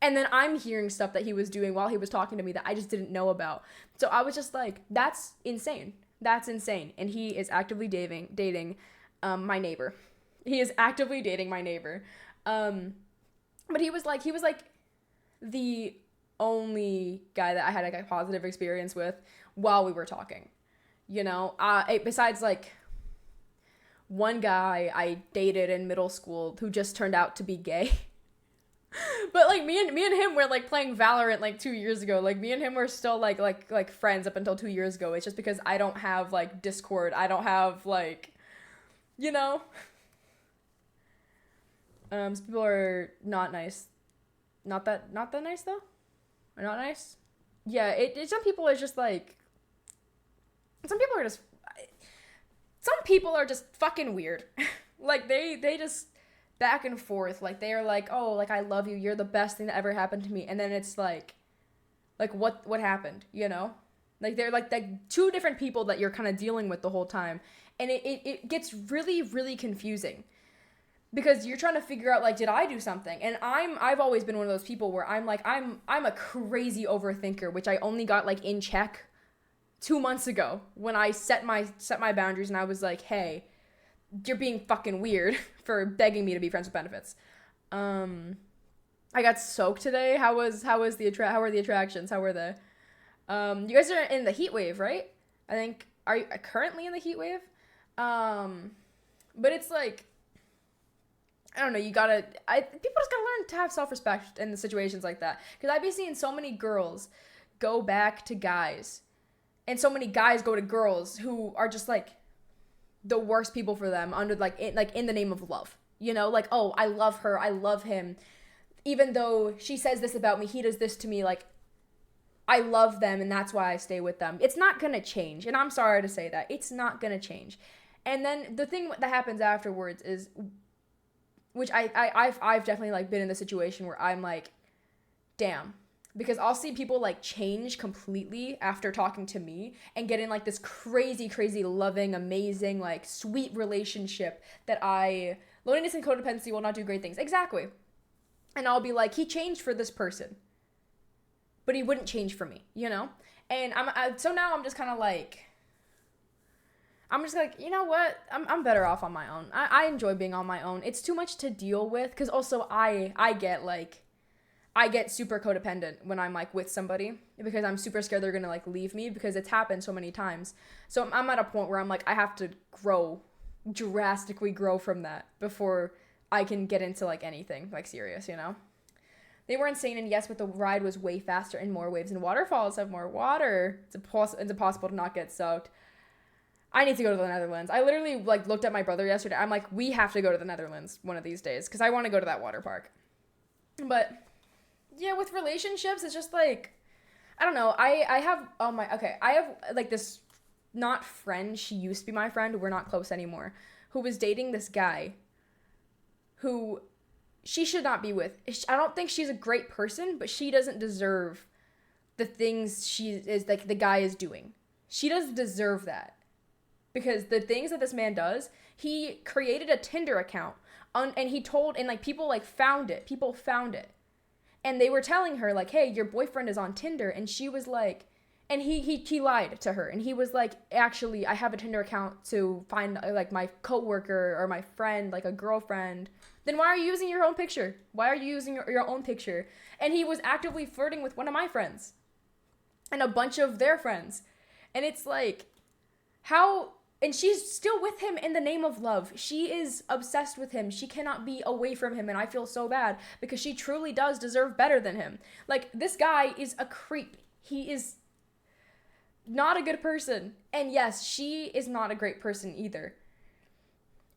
And then I'm hearing stuff that he was doing while he was talking to me that I just didn't know about. So I was just like, that's insane. That's insane. And he is actively dating my neighbor. He is actively dating my neighbor. But he was like the only guy that I had like a positive experience with while we were talking. You know, besides like one guy I dated in middle school who just turned out to be gay. But like me and him were like playing Valorant like 2 years ago. Like me and him were still like friends up until 2 years ago. It's just because I don't have like Discord. I don't have like, you know. Some people are not nice. Not that nice though. Or not nice. Yeah. Some people are just like. Some people are just fucking weird. Like they just back and forth. Like they are like, oh, like I love you. You're the best thing that ever happened to me. And then it's like what happened? You know, like they're like two different people that you're kind of dealing with the whole time, and it gets really really confusing because you're trying to figure out like, did I do something? And I've always been one of those people where I'm like I'm a crazy overthinker, which I only got like in check 2 months ago when I set my boundaries and I was like, hey, you're being fucking weird for begging me to be friends with benefits. I got soaked today. How were the attractions? How were they? You guys are in the heat wave, right? I think are you currently in the heat wave? But it's like I don't know. People just gotta learn to have self-respect in the situations like that. Because I've been seeing so many girls go back to guys, and so many guys go to girls who are just like the worst people for them under in the name of love. You know, like, oh, I love her, I love him. Even though she says this about me, he does this to me, like I love them and that's why I stay with them. It's not gonna change. And I'm sorry to say that. It's not gonna change. And then the thing that happens afterwards is which I've definitely like been in the situation where I'm like, damn. Because I'll see people like change completely after talking to me and get in like this crazy, crazy, loving, amazing, like sweet relationship that loneliness and codependency will not do great things. Exactly. And I'll be like, he changed for this person, but he wouldn't change for me, you know? And so now I'm just kind of like, I'm just like, you know what? I'm better off on my own. I enjoy being on my own. It's too much to deal with because also I get super codependent when I'm like with somebody because I'm super scared they're gonna like leave me because it's happened so many times. So I'm at a point where I'm like, I have to drastically grow from that before I can get into like anything like serious, you know? They were insane, and yes, but the ride was way faster and more waves, and waterfalls have more water. It's impossible to not get soaked. I need to go to the Netherlands. I literally like looked at my brother yesterday. I'm like, we have to go to the Netherlands one of these days because I want to go to that water park. But yeah, with relationships, it's just like I don't know. I have I have like this not friend. She used to be my friend. We're not close anymore. Who was dating this guy who she should not be with. I don't think she's a great person, but she doesn't deserve the things she is like the guy is doing. She doesn't deserve that. Because the things that this man does, he created a Tinder account and he told and like people like found it. People found it. And they were telling her like, "Hey, your boyfriend is on Tinder." And she was like and he lied to her and he was like, "Actually, I have a Tinder account to find like my coworker or my friend, like a girlfriend." Then why are you using your own picture? Why are you using your own picture? And he was actively flirting with one of my friends and a bunch of their friends. And it's like, how? And she's still with him in the name of love. She is obsessed with him. She cannot be away from him. And I feel so bad because she truly does deserve better than him. Like, this guy is a creep. He is not a good person. And yes, she is not a great person either.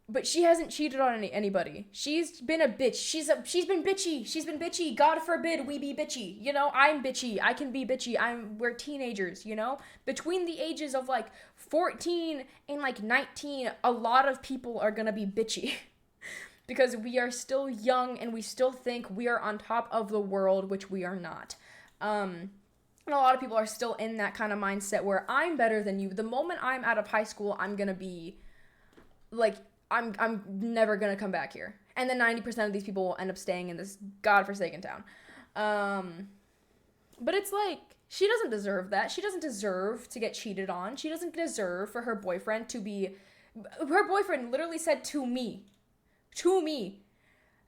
But she hasn't cheated on anybody. She's been a bitch. She's been bitchy. She's been bitchy. God forbid we be bitchy. You know, I'm bitchy. I can be bitchy. We're teenagers, you know? Between the ages of like 14 and like 19, a lot of people are gonna be bitchy. Because we are still young and we still think we are on top of the world, which we are not. And a lot of people are still in that kind of mindset where I'm better than you. The moment I'm out of high school, I'm gonna be like, I'm never gonna come back here. And then 90% of these people will end up staying in this godforsaken town. But it's like, she doesn't deserve that. She doesn't deserve to get cheated on. She doesn't deserve for her boyfriend to be... Her boyfriend literally said to me,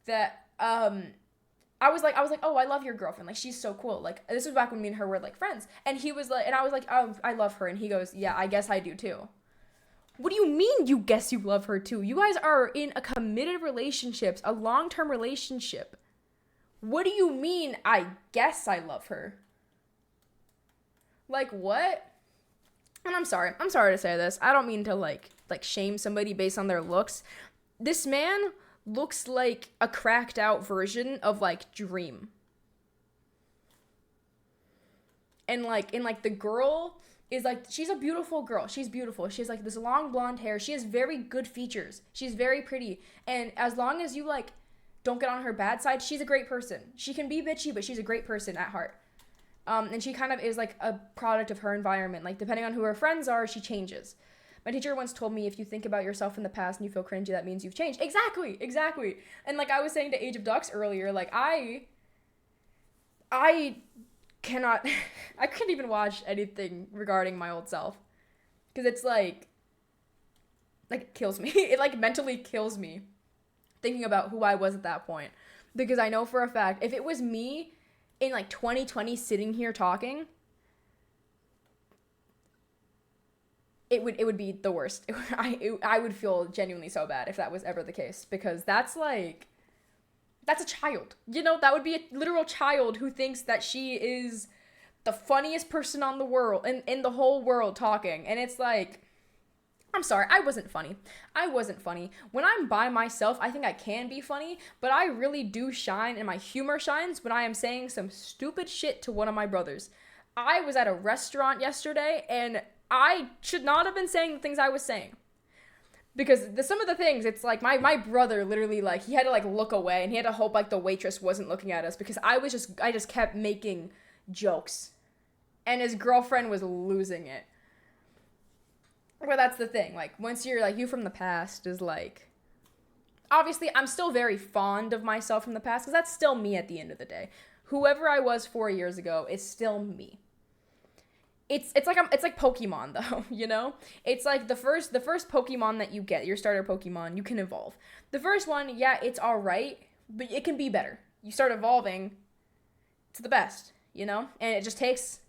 that, I was like, "Oh, I love your girlfriend. Like, she's so cool." Like, this was back when me and her were, like, friends. And he was like, and I was like, "Oh, I love her." And he goes, "Yeah, I guess I do too." What do you mean you guess you love her too? You guys are in a committed relationship, a long-term relationship. What do you mean I guess I love her? Like, what? And I'm sorry to say this. I don't mean to like shame somebody based on their looks. This man looks like a cracked out version of like Dream. And like the girl is like, she's a beautiful girl. She's beautiful. She has like this long blonde hair. She has very good features. She's very pretty. And as long as you like don't get on her bad side, she's a great person. She can be bitchy, but she's a great person at heart. And she kind of is like a product of her environment. Like, depending on who her friends are, she changes. My teacher once told me, if you think about yourself in the past and you feel cringy, that means you've changed. Exactly. And like I was saying to Age of Ducks earlier, like I cannot, I couldn't even watch anything regarding my old self. Because it's like it kills me. It like mentally kills me thinking about who I was at that point. Because I know for a fact, if it was me in like 2020 sitting here talking, it would be the worst. I would feel genuinely so bad if that was ever the case, because that's a child. You know, that would be a literal child who thinks that she is the funniest person on the world, in the whole world talking. And it's like, I'm sorry, I wasn't funny. When I'm by myself, I think I can be funny, but I really do shine, and my humor shines when I am saying some stupid shit to one of my brothers. I was at a restaurant yesterday, and I should not have been saying the things I was saying. Because some of the things, it's like, my brother literally, like, he had to, like, look away, and he had to hope, like, the waitress wasn't looking at us, because I just kept making jokes. And his girlfriend was losing it. Well, that's the thing. Like, once you're, like, you from the past is, like... Obviously, I'm still very fond of myself from the past, because that's still me at the end of the day. Whoever I was 4 years ago is still me. It's like Pokemon, though, you know? It's like the first Pokemon that you get, your starter Pokemon, you can evolve. The first one, yeah, it's alright, but it can be better. You start evolving to the best, you know? And it just takes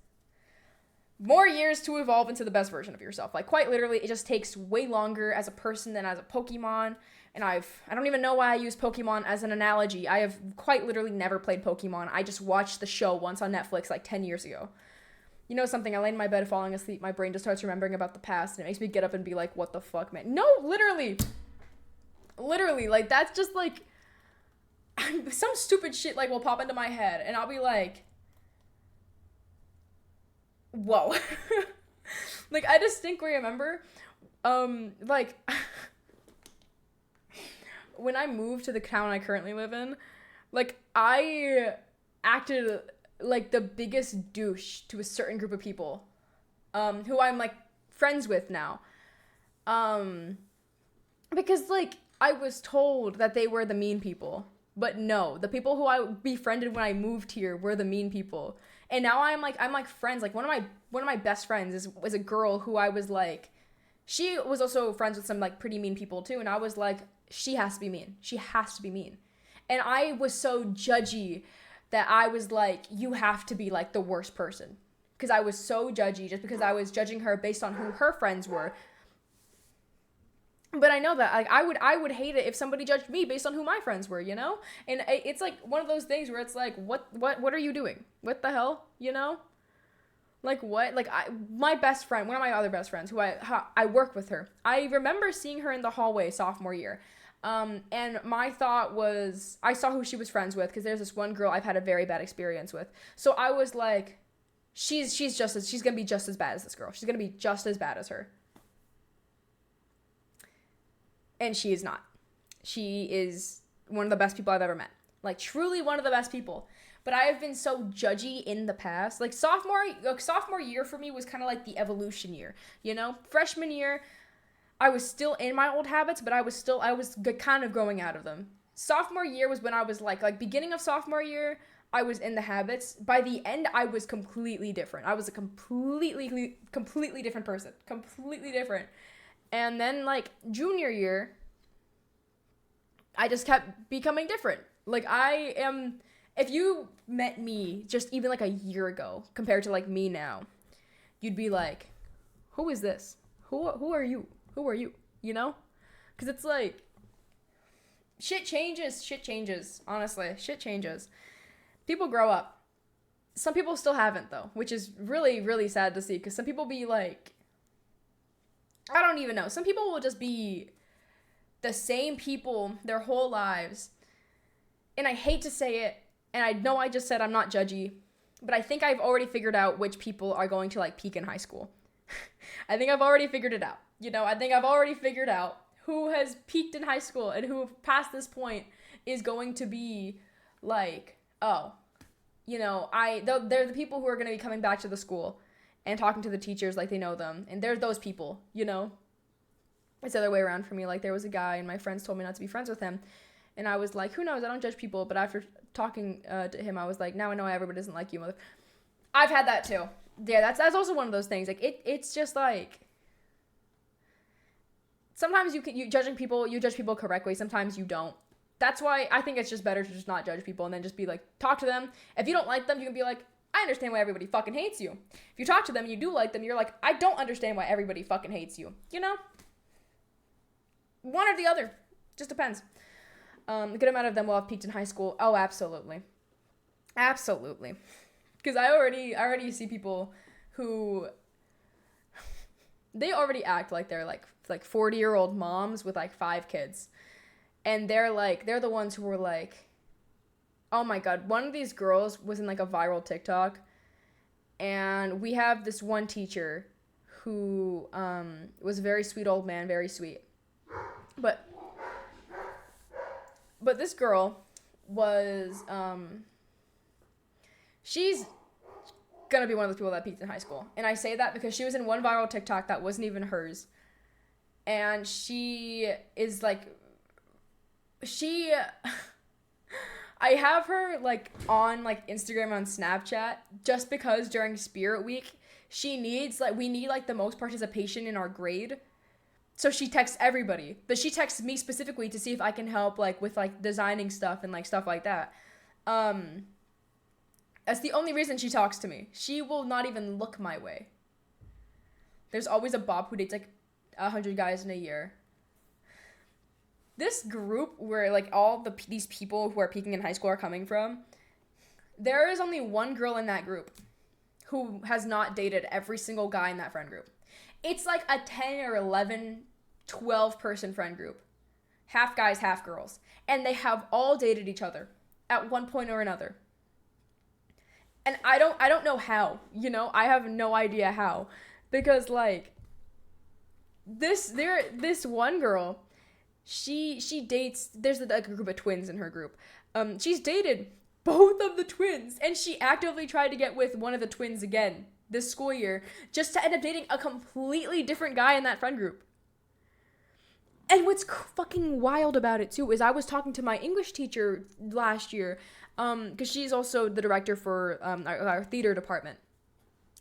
more years to evolve into the best version of yourself. Like, quite literally, it just takes way longer as a person than as a Pokemon. And I don't even know why I use Pokemon as an analogy. I have quite literally never played Pokemon. I just watched the show once on Netflix like 10 years ago. You know something, I lay in my bed falling asleep, my brain just starts remembering about the past, and it makes me get up and be like, what the fuck, man? No, literally. Literally, like, that's just, like, some stupid shit, like, will pop into my head, and I'll be like, whoa. Like, I distinctly remember, like, when I moved to the town I currently live in, like, I acted like the biggest douche to a certain group of people, who I'm, like, friends with now. Because, like, I was told that they were the mean people. But no, the people who I befriended when I moved here were the mean people. And now I'm like friends. Like, one of my best friends is a girl who I was like, she was also friends with some, like, pretty mean people too, and I was like, she has to be mean. She has to be mean. And I was so judgy that I was like, you have to be, like, the worst person. Because I was so judgy just because I was judging her based on who her friends were. But I know that, like, I would hate it if somebody judged me based on who my friends were, you know? And it's like one of those things where it's like, what are you doing? What the hell, you know? Like, what? Like, my best friend, one of my other best friends, who I work with her. I remember seeing her in the hallway sophomore year. And my thought was, I saw who she was friends with, because there's this one girl I've had a very bad experience with. So I was like, she's gonna be just as bad as this girl. She's gonna be just as bad as her. And she is not. She is one of the best people I've ever met. Like, truly one of the best people. But I have been so judgy in the past. Like, sophomore year for me was kind of like the evolution year, you know? Freshman year, I was still in my old habits, but I was kind of growing out of them. Sophomore year was when I was like beginning of sophomore year, I was in the habits. By the end, I was completely different. I was a completely different person. Completely different. And then, like, junior year, I just kept becoming different. Like, if you met me just even, like, a year ago compared to, like, me now, you'd be like, who is this? Who are you? Who are you? You know? Because it's like, shit changes, honestly. Shit changes. People grow up. Some people still haven't, though, which is really, really sad to see, because some people be like, I don't even know. Some people will just be the same people their whole lives. And I hate to say it, and I know I just said I'm not judgy, but I think I've already figured out which people are going to, like, peak in high school. I think I've already figured it out. You know, I think I've already figured out who has peaked in high school and who, past this point, is going to be like, oh, you know, they're the people who are going to be coming back to the school and talking to the teachers like they know them. And they're those people, you know? It's the other way around for me. Like, there was a guy, and my friends told me not to be friends with him. And I was like, who knows? I don't judge people. But after talking to him, I was like, now I know everybody doesn't like you, mother. I've had that too. Yeah, that's also one of those things. Like, it's just like, sometimes you judge people correctly. Sometimes you don't. That's why I think it's just better to just not judge people and then just be like, talk to them. If you don't like them, you can be like, I understand why everybody fucking hates you. If you talk to them and you do like them, you're like, I don't understand why everybody fucking hates you. You know? One or the other. Just depends. A good amount of them will have peaked in high school. Oh, absolutely. Absolutely. Because I already see people who, they already act like they're like 40-year-old moms with like 5 kids. And they're the ones who were like, oh my God, one of these girls was in like a viral TikTok, and we have this one teacher who was a very sweet old man, very sweet. But this girl was, she's gonna be one of those people that peaked in high school. And I say that because she was in one viral TikTok that wasn't even hers. And she is like, I have her like on like Instagram, on Snapchat, just because during Spirit Week, we need like the most participation in our grade. So she texts everybody, but she texts me specifically to see if I can help like with like designing stuff and like stuff like that. That's the only reason she talks to me. She will not even look my way. There's always a Bob who dates like 100 guys in a year. This group where like all these people who are peaking in high school are coming from, there is only one girl in that group who has not dated every single guy in that friend group. It's like a 10 or 11, 12 person friend group. Half guys, half girls. And they have all dated each other at one point or another. And I don't know how, you know? I have no idea how. Because like this one girl, she dates, there's like a group of twins in her group. She's dated both of the twins, and she actively tried to get with one of the twins again this school year, just to end up dating a completely different guy in that friend group. And what's fucking wild about it too is I was talking to my English teacher last year, because she's also the director for our theater department.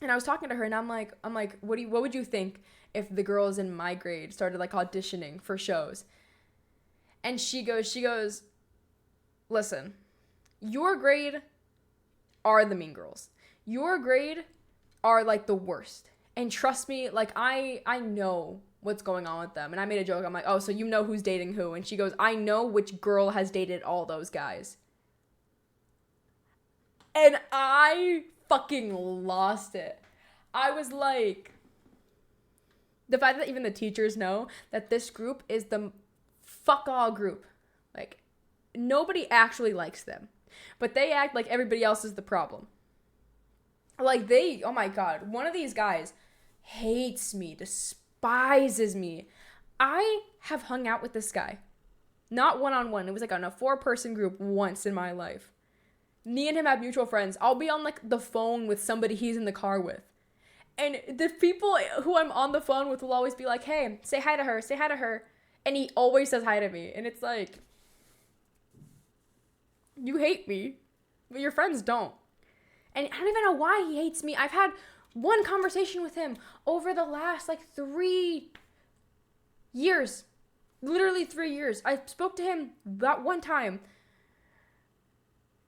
And I was talking to her, and I'm like, what would you think if the girls in my grade started like auditioning for shows? And she goes, listen, your grade are the mean girls. Your grade are like the worst. And trust me, like I know what's going on with them. And I made a joke. I'm like, oh, so you know who's dating who? And she goes, I know which girl has dated all those guys. And I fucking lost it. I was like, the fact that even the teachers know that this group is the fuck all group. Like, nobody actually likes them. But they act like everybody else is the problem. Like, oh my god, one of these guys hates me, despises me. I have hung out with this guy. Not one-on-one. It was like on a 4-person group once in my life. Me and him have mutual friends. I'll be on like the phone with somebody he's in the car with. And the people who I'm on the phone with will always be like, hey, say hi to her, say hi to her. And he always says hi to me. And it's like, you hate me, but your friends don't. And I don't even know why he hates me. I've had one conversation with him over the last like 3 years. Literally 3 years. I spoke to him that one time.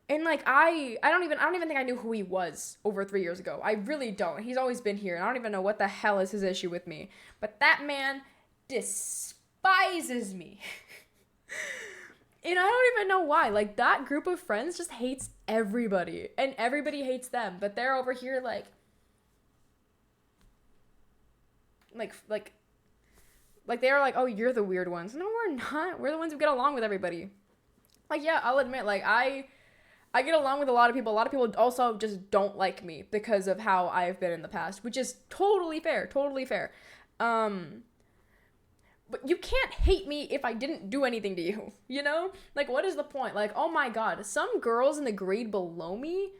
And like I don't even think I knew who he was over 3 years ago. I really don't. He's always been here, and I don't even know what the hell is his issue with me. But that man despises me. And I don't even know why. Like, that group of friends just hates everybody. And everybody hates them. But they're over here like they're like, oh, you're the weird ones. No, we're not. We're the ones who get along with everybody. Like, yeah, I'll admit, like, I get along with a lot of people. A lot of people also just don't like me because of how I've been in the past, which is totally fair. Totally fair. But you can't hate me if I didn't do anything to you, you know? Like, what is the point? Like, oh my god, some girls in the grade below me,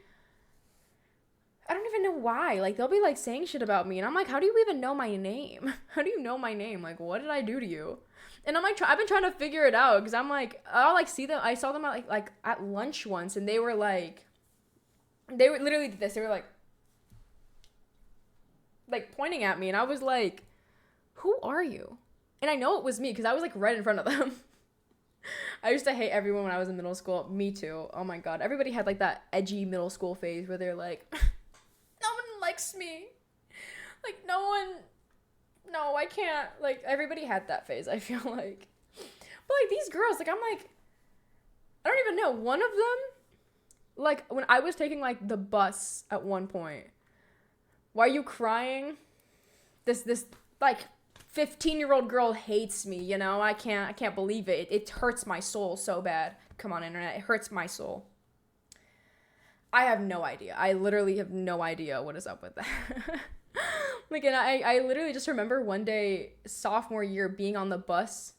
I don't even know why. Like, they'll be, like, saying shit about me, and I'm like, how do you even know my name? How do you know my name? Like, what did I do to you? And I'm like, I've been trying to figure it out, because I'm like, I'll, like, see them. I saw them at, like, at lunch once, and they were, like, they were literally did this. They were, like, pointing at me, and I was like, who are you? And I know it was me because I was like right in front of them. I used to hate everyone when I was in middle school. Me too. Oh my god. Everybody had like that edgy middle school phase where they're like, no one likes me. Like no, I can't. Like everybody had that phase, I feel like. But like these girls, like I'm like, I don't even know. One of them, like when I was taking like the bus at one point, why are you crying? This like 15-year-old girl hates me, you know? I can't believe it. It hurts my soul so bad. Come on, internet. It hurts my soul. I have no idea. I literally have no idea what is up with that. Like, and I literally just remember one day, sophomore year, being on the bus.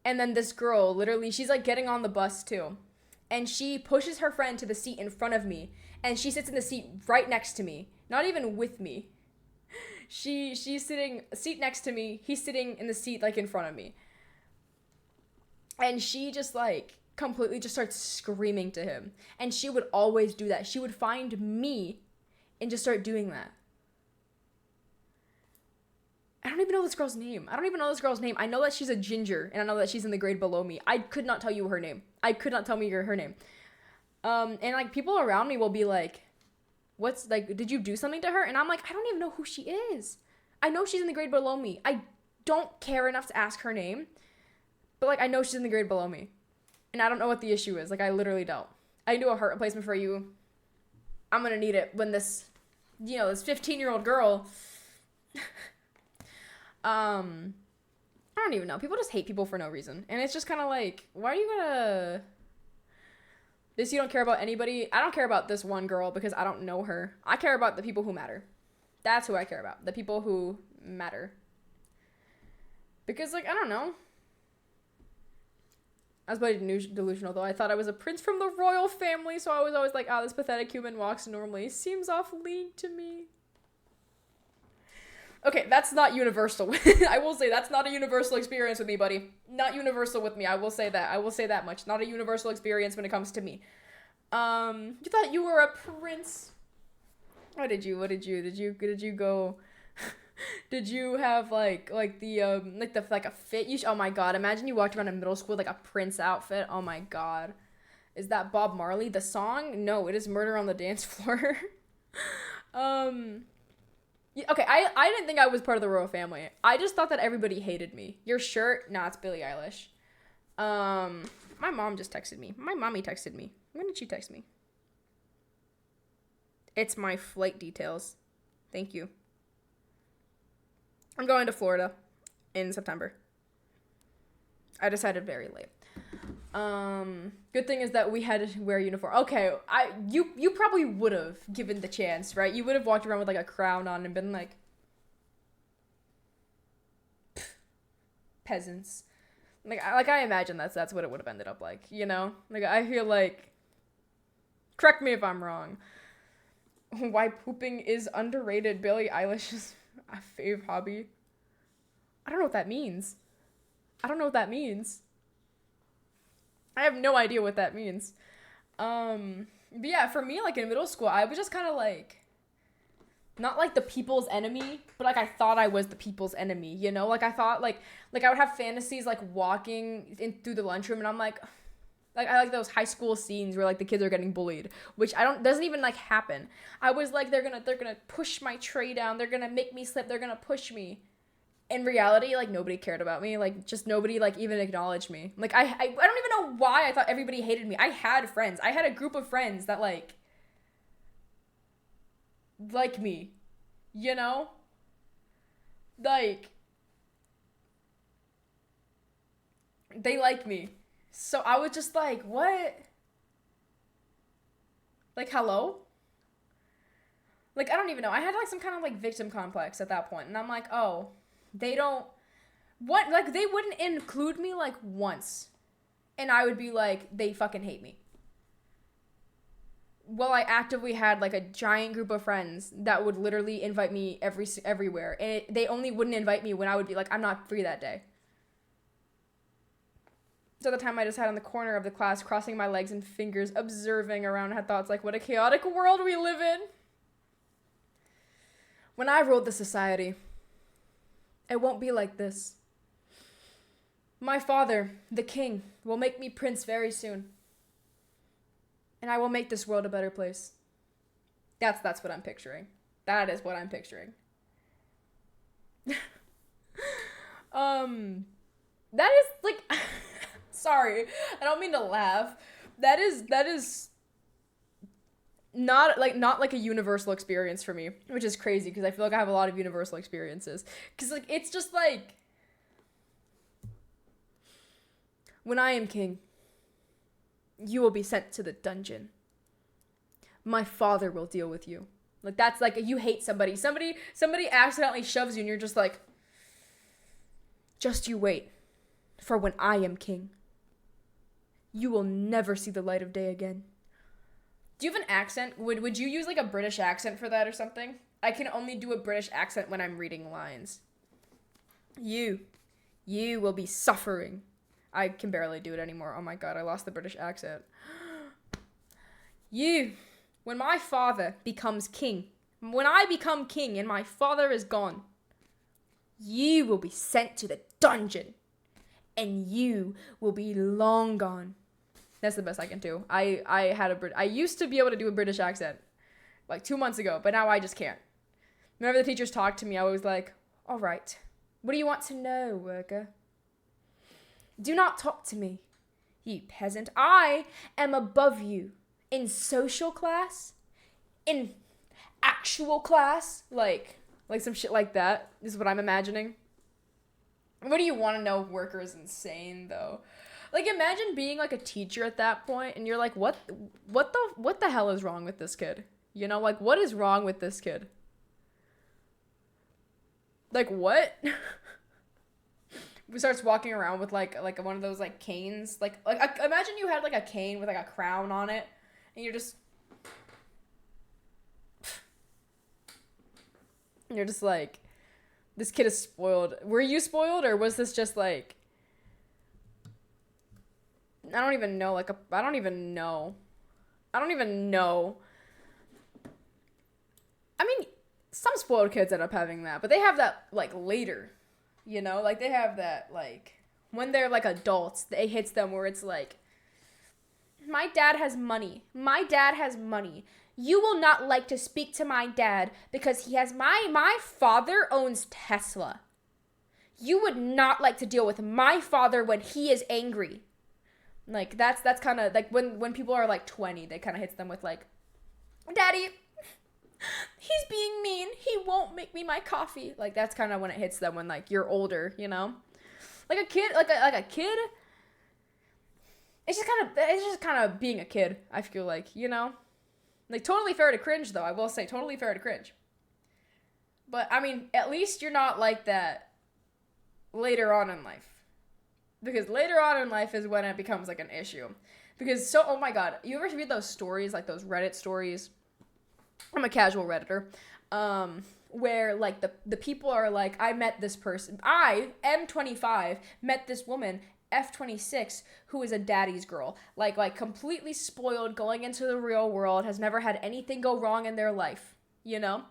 And then this girl, literally, she's like getting on the bus too. And she pushes her friend to the seat in front of me. And she sits in the seat right next to me. Not even with me. She's sitting seat next to me. He's sitting in the seat like in front of me. And she just like completely just starts screaming to him. And she would always do that. She would find me and just start doing that. I don't even know this girl's name. I know that she's a ginger, and I know that she's in the grade below me. I could not tell you her name. I could not tell me her name. And like people around me will be like, what's like, did you do something to her? And I'm like, I don't even know who she is. I know she's in the grade below me. I don't care enough to ask her name, but like I know she's in the grade below me, and I don't know what the issue is. Like I literally don't. I can do a heart replacement for you. I'm gonna need it when this this 15-year-old girl. I don't even know. People just hate people for no reason. And it's just kind of like, why are you gonna... This, you don't care about anybody? I don't care about this one girl because I don't know her. I care about the people who matter. That's who I care about. The people who matter. Because, like, I don't know. I was pretty delusional, though. I thought I was a prince from the royal family, so I was always like, this pathetic human walks normally. Seems off league to me. Okay, that's not universal. I will say that's not a universal experience with me, buddy. Not universal with me. I will say that. I will say that much. Not a universal experience when it comes to me. You thought you were a prince. What did you go? Did you have like a fit? Oh my god! Imagine you walked around in middle school with like a Prince outfit. Oh my god, is that Bob Marley? The song? No, it is Murder on the Dance Floor. Yeah, okay, I didn't think I was part of the royal family. I just thought that everybody hated me. Your shirt? Nah, it's Billie Eilish. My mom just texted me. My mommy texted me. When did she text me? It's my flight details. Thank you. I'm going to Florida in September. I decided very late. Good thing is that we had to wear a uniform. Okay, you probably would have given the chance, right? You would have walked around with like a crown on and been like, peasants. Like I imagine that's what it would have ended up like, you know? Like I feel like, correct me if I'm wrong. Why pooping is underrated. Billie Eilish's fave hobby. I don't know what that means. I have no idea what that means. But yeah, for me, like in middle school, I was just kind of like, not like the people's enemy, but like I thought I was the people's enemy, you know? Like I thought like I would have fantasies like walking in through the lunchroom and I'm like I like those high school scenes where like the kids are getting bullied, which doesn't even like happen. I was like, they're gonna push my tray down, they're gonna make me slip, they're gonna push me. In reality, like nobody cared about me, like just nobody like even acknowledged me. Like I don't even know why I thought everybody hated me. I had friends. I had a group of friends that like me, you know? Like they like me. So I was just like, what? Like, hello? Like, I don't even know. I had like some kind of like victim complex at that point, and I'm like, oh, they don't, what, like, they wouldn't include me, like, once. And I would be like, they fucking hate me. Well, I actively had, like, a giant group of friends that would literally invite me everywhere. And they only wouldn't invite me when I would be like, I'm not free that day. So at the time, I just sat in the corner of the class, crossing my legs and fingers, observing around, had thoughts like, what a chaotic world we live in. When I ruled the society, it won't be like this. My father, the king, will make me prince very soon. And I will make this world a better place. That's what I'm picturing. That is what I'm picturing. That is like sorry. I don't mean to laugh. That is not like a universal experience for me, which is crazy because I feel like I have a lot of universal experiences. Because like it's just like, when I am king, you will be sent to the dungeon. My father will deal with you. Like that's like, you hate somebody accidentally shoves you and you're just like, just you wait for when I am king. You will never see the light of day again. Do you have an accent? Would you use like a British accent for that or something? I can only do a British accent when I'm reading lines. You will be suffering. I can barely do it anymore. Oh my god, I lost the British accent. When my father becomes king, when I become king and my father is gone, you will be sent to the dungeon. And you will be long gone. That's the best I can do. I used to be able to do a British accent like 2 months ago, but now I just can't. Whenever the teachers talk to me, I was like, all right, what do you want to know, worker? Do not talk to me, you peasant. I am above you in social class, in actual class, like some shit like that is what I'm imagining. What do you want to know? Worker is insane though. Like imagine being like a teacher at that point and you're like, what the hell is wrong with this kid? You know, like what is wrong with this kid? Like what? We starts walking around with like one of those like canes. Like imagine you had like a cane with like a crown on it and you're just like, this kid is spoiled. Were you spoiled or was this just like, I don't even know, like I don't even know. I don't even know. I mean, some spoiled kids end up having that, but they have that like later, you know? Like they have that like when they're like adults, it hits them where it's like, my dad has money. My dad has money. You will not like to speak to my dad because he has my father owns Tesla. You would not like to deal with my father when he is angry. Like that's kind of like when people are like 20, they kind of hits them with like, Daddy, he's being mean. He won't make me my coffee. Like that's kind of when it hits them when like you're older, you know? Like a kid, like a kid. It's just kind of being a kid, I feel like, you know? Like totally fair to cringe though. I will say totally fair to cringe. But I mean, at least you're not like that later on in life. Because later on in life is when it becomes like an issue. Because oh my god, you ever read those stories, like those Reddit stories? I'm a casual Redditor. Where like the people are like, I met this person. I, M25, met this woman, F26, who is a daddy's girl. Like completely spoiled, going into the real world, has never had anything go wrong in their life, you know?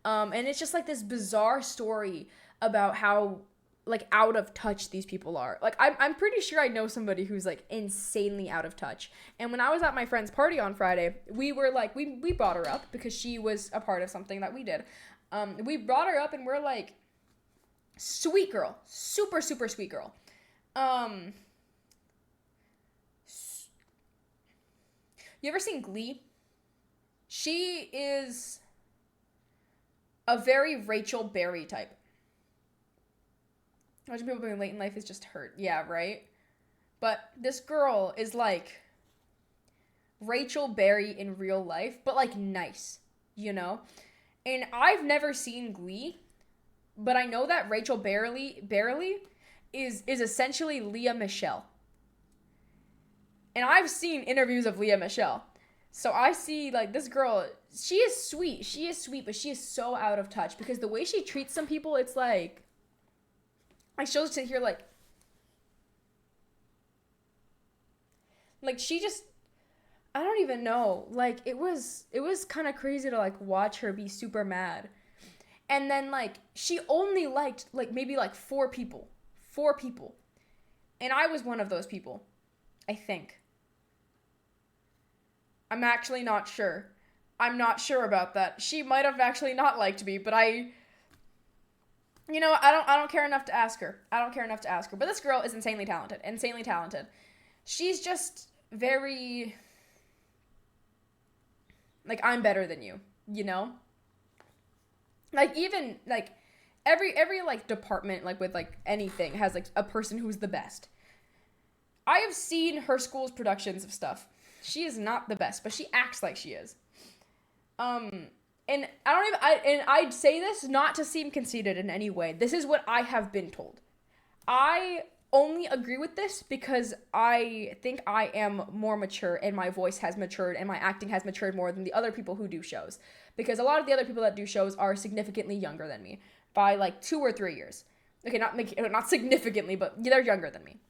And it's just like this bizarre story about how like out of touch these people are. Like I'm pretty sure I know somebody who's like insanely out of touch. And when I was at my friend's party on Friday, we were like we brought her up because she was a part of something that we did. We brought her up and we're like, sweet girl, super super sweet girl. You ever seen Glee? She is a very Rachel Berry type. Watching people being late in life is just hurt. Yeah, right? But this girl is like Rachel Berry in real life, but like nice, you know? And I've never seen Glee, but I know that Rachel Berry is essentially Leah Michele. And I've seen interviews of Leah Michele. So I see like this girl, she is sweet, but she is so out of touch because the way she treats some people, it's like she'll sit here like she just, I don't even know. Like it was kind of crazy to like watch her be super mad. And then like she only liked like maybe like four people. And I was one of those people, I think. I'm actually not sure. I'm not sure about that. She might have actually not liked me, but I don't care enough to ask her. But this girl is insanely talented. She's just very like, I'm better than you, you know? Like even like every like department like with like anything has like a person who's the best. I have seen her school's productions of stuff. She is not the best, but she acts like she is. And I'd say this not to seem conceited in any way. This is what I have been told. I only agree with this because I think I am more mature and my voice has matured and my acting has matured more than the other people who do shows. Because a lot of the other people that do shows are significantly younger than me by like 2 or 3 years. Okay, not significantly, but they're younger than me.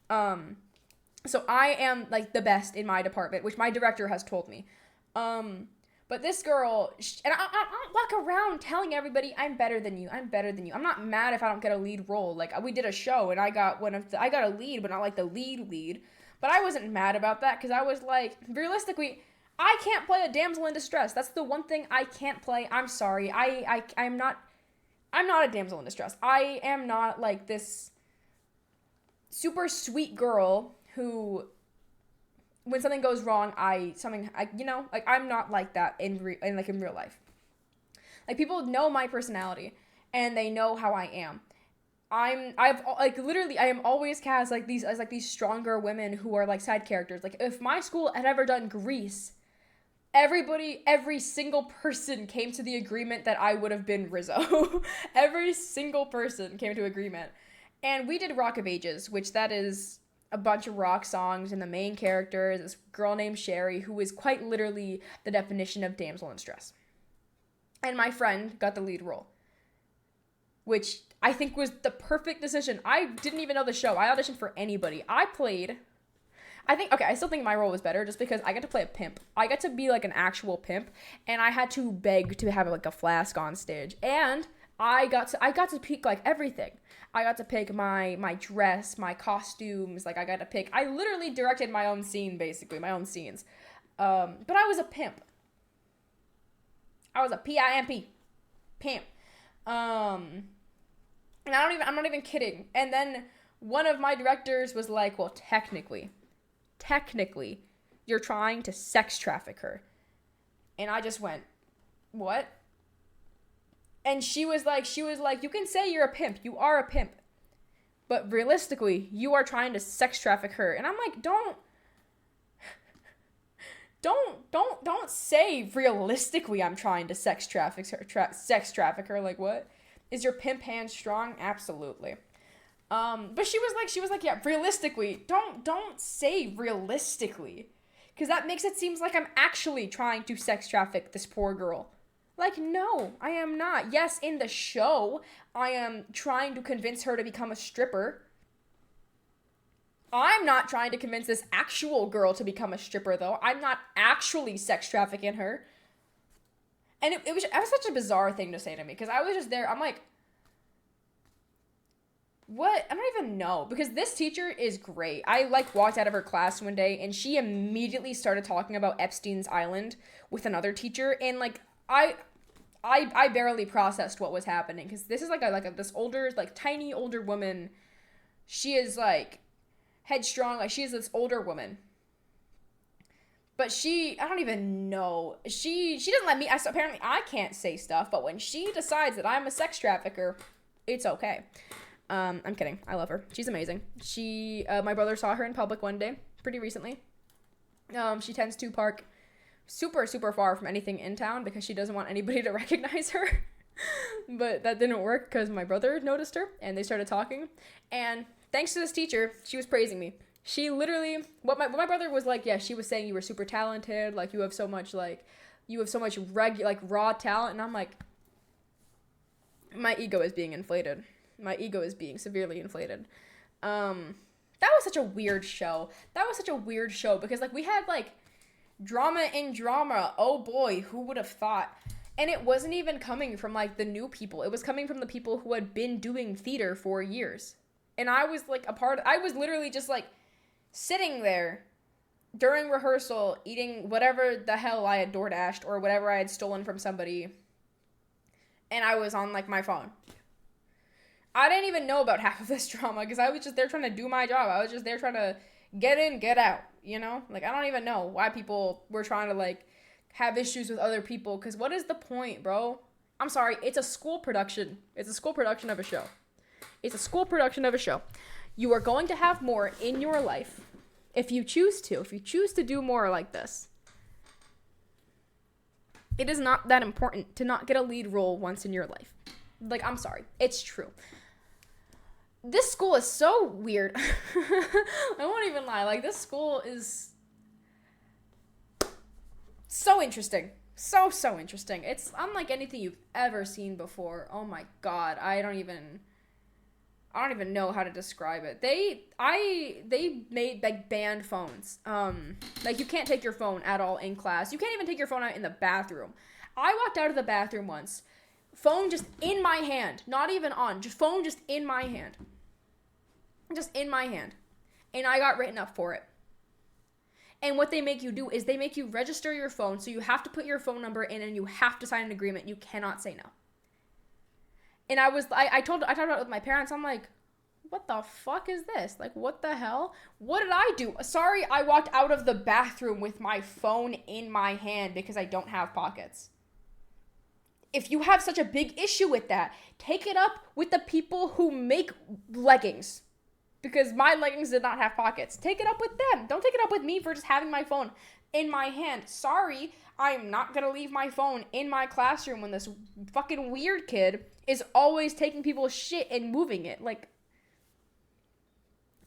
So I am like the best in my department, which my director has told me. But this girl, and I don't walk around telling everybody I'm better than you. I'm not mad if I don't get a lead role. Like we did a show and I got a lead, but not like the lead. But I wasn't mad about that because I was like, realistically, I can't play a damsel in distress. That's the one thing I can't play. I'm sorry. I'm not a damsel in distress. I am not like this super sweet girl who, when something goes wrong, I'm not like that in real life. Like, people know my personality and they know how I am. I've like literally I am always cast like these as like these stronger women who are like side characters. Like, if my school had ever done Grease, every single person came to the agreement that I would have been Rizzo. Every single person came to agreement. And we did Rock of Ages, which that is a bunch of rock songs, and the main character is this girl named Sherry, who is quite literally the definition of damsel in distress. And my friend got the lead role, which I think was the perfect decision. I didn't even know the show. I auditioned for anybody. I still think my role was better just because I got to play a pimp. I got to be like an actual pimp, and I had to beg to have like a flask on stage. And I got to pick like everything. I got to pick my dress, my costumes, like I literally directed my own scene, basically, my own scenes. But I was a pimp. I was a P-I-M-P. Pimp. And I'm not even kidding. And then one of my directors was like, well, technically, you're trying to sex traffic her. And I just went, what? And she was like, you can say you're a pimp. You are a pimp. But realistically, you are trying to sex traffic her. And I'm like, don't say realistically I'm trying to sex traffic her. Like, what? Is your pimp hand strong? Absolutely. But she was like, yeah, realistically. Don't say realistically. Because that makes it seem like I'm actually trying to sex traffic this poor girl. Like, no, I am not. Yes, in the show, I am trying to convince her to become a stripper. I'm not trying to convince this actual girl to become a stripper, though. I'm not actually sex trafficking her. And it was such a bizarre thing to say to me, because I was just there. I'm like, what? I don't even know, because this teacher is great. I like walked out of her class one day, and she immediately started talking about Epstein's Island with another teacher, and like I barely processed what was happening, because this is this older, like tiny older woman. She is like headstrong, like she is this older woman. But I don't even know. She doesn't let me, apparently I can't say stuff, but when she decides that I'm a sex trafficker, it's okay. I'm kidding. I love her. She's amazing. My brother saw her in public one day, pretty recently. She tends to park super, super far from anything in town because she doesn't want anybody to recognize her. But that didn't work because my brother noticed her and they started talking. And thanks to this teacher, she was praising me. She literally, what my brother was like, yeah, she was saying you were super talented, like you have so much raw talent, and I'm like, my ego is being inflated. My ego is being severely inflated. That was such a weird show. Because like we had like drama in drama. Oh boy, who would have thought? And it wasn't even coming from like the new people. It was coming from the people who had been doing theater for years. And I was like I was literally just like sitting there during rehearsal eating whatever the hell I had DoorDashed or whatever I had stolen from somebody. And I was on like my phone. I didn't even know about half of this drama because I was just there trying to do my job. I was just there trying to get in, get out, you know? Like, I don't even know why people were trying to, like, have issues with other people because what is the point, bro? I'm sorry, it's a school production. It's a school production of a show. You are going to have more in your life if you choose to do more like this. It is not that important to not get a lead role once in your life. Like, I'm sorry. It's true. This school is so weird. I won't even lie. Like, this school is so interesting. So interesting. It's unlike anything you've ever seen before. Oh my god. I don't even know how to describe it. They made like banned phones. Like you can't take your phone at all in class. You can't even take your phone out in the bathroom. I walked out of the bathroom once. Phone just in my hand. Not even on. Just phone just in my hand. Just in my hand. And I got written up for it. And what they make you do is they make you register your phone, so you have to put your phone number in and you have to sign an agreement. You cannot say no. And I talked about it with my parents. I'm like, what the fuck is this? Like, what the hell? What did I do? Sorry, I walked out of the bathroom with my phone in my hand because I don't have pockets. If you have such a big issue with that, take it up with the people who make leggings. Because my leggings did not have pockets. Take it up with them. Don't take it up with me for just having my phone in my hand. Sorry, I'm not gonna leave my phone in my classroom when this fucking weird kid is always taking people's shit and moving it. Like,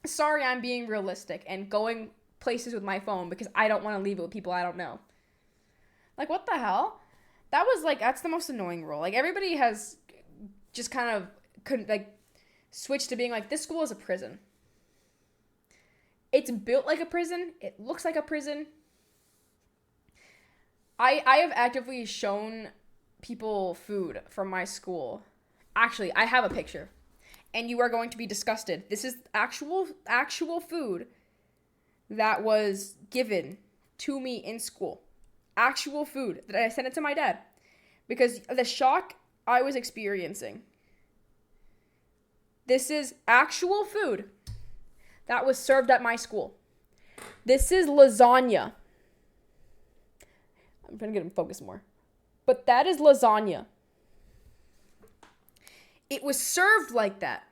sorry, I'm being realistic and going places with my phone because I don't want to leave it with people I don't know. Like, what the hell? That was like, that's the most annoying rule. Like, everybody has just kind of like switched to being like, this school is a prison. It's built like a prison. It looks like a prison. I have actively shown people food from my school. Actually, I have a picture. And you are going to be disgusted. This is actual food that was given to me in school. Actual food that I sent it to my dad. Because the shock I was experiencing. This is actual food that was served at my school. This is lasagna. I'm trying to get him focused more. But that is lasagna. It was served like that.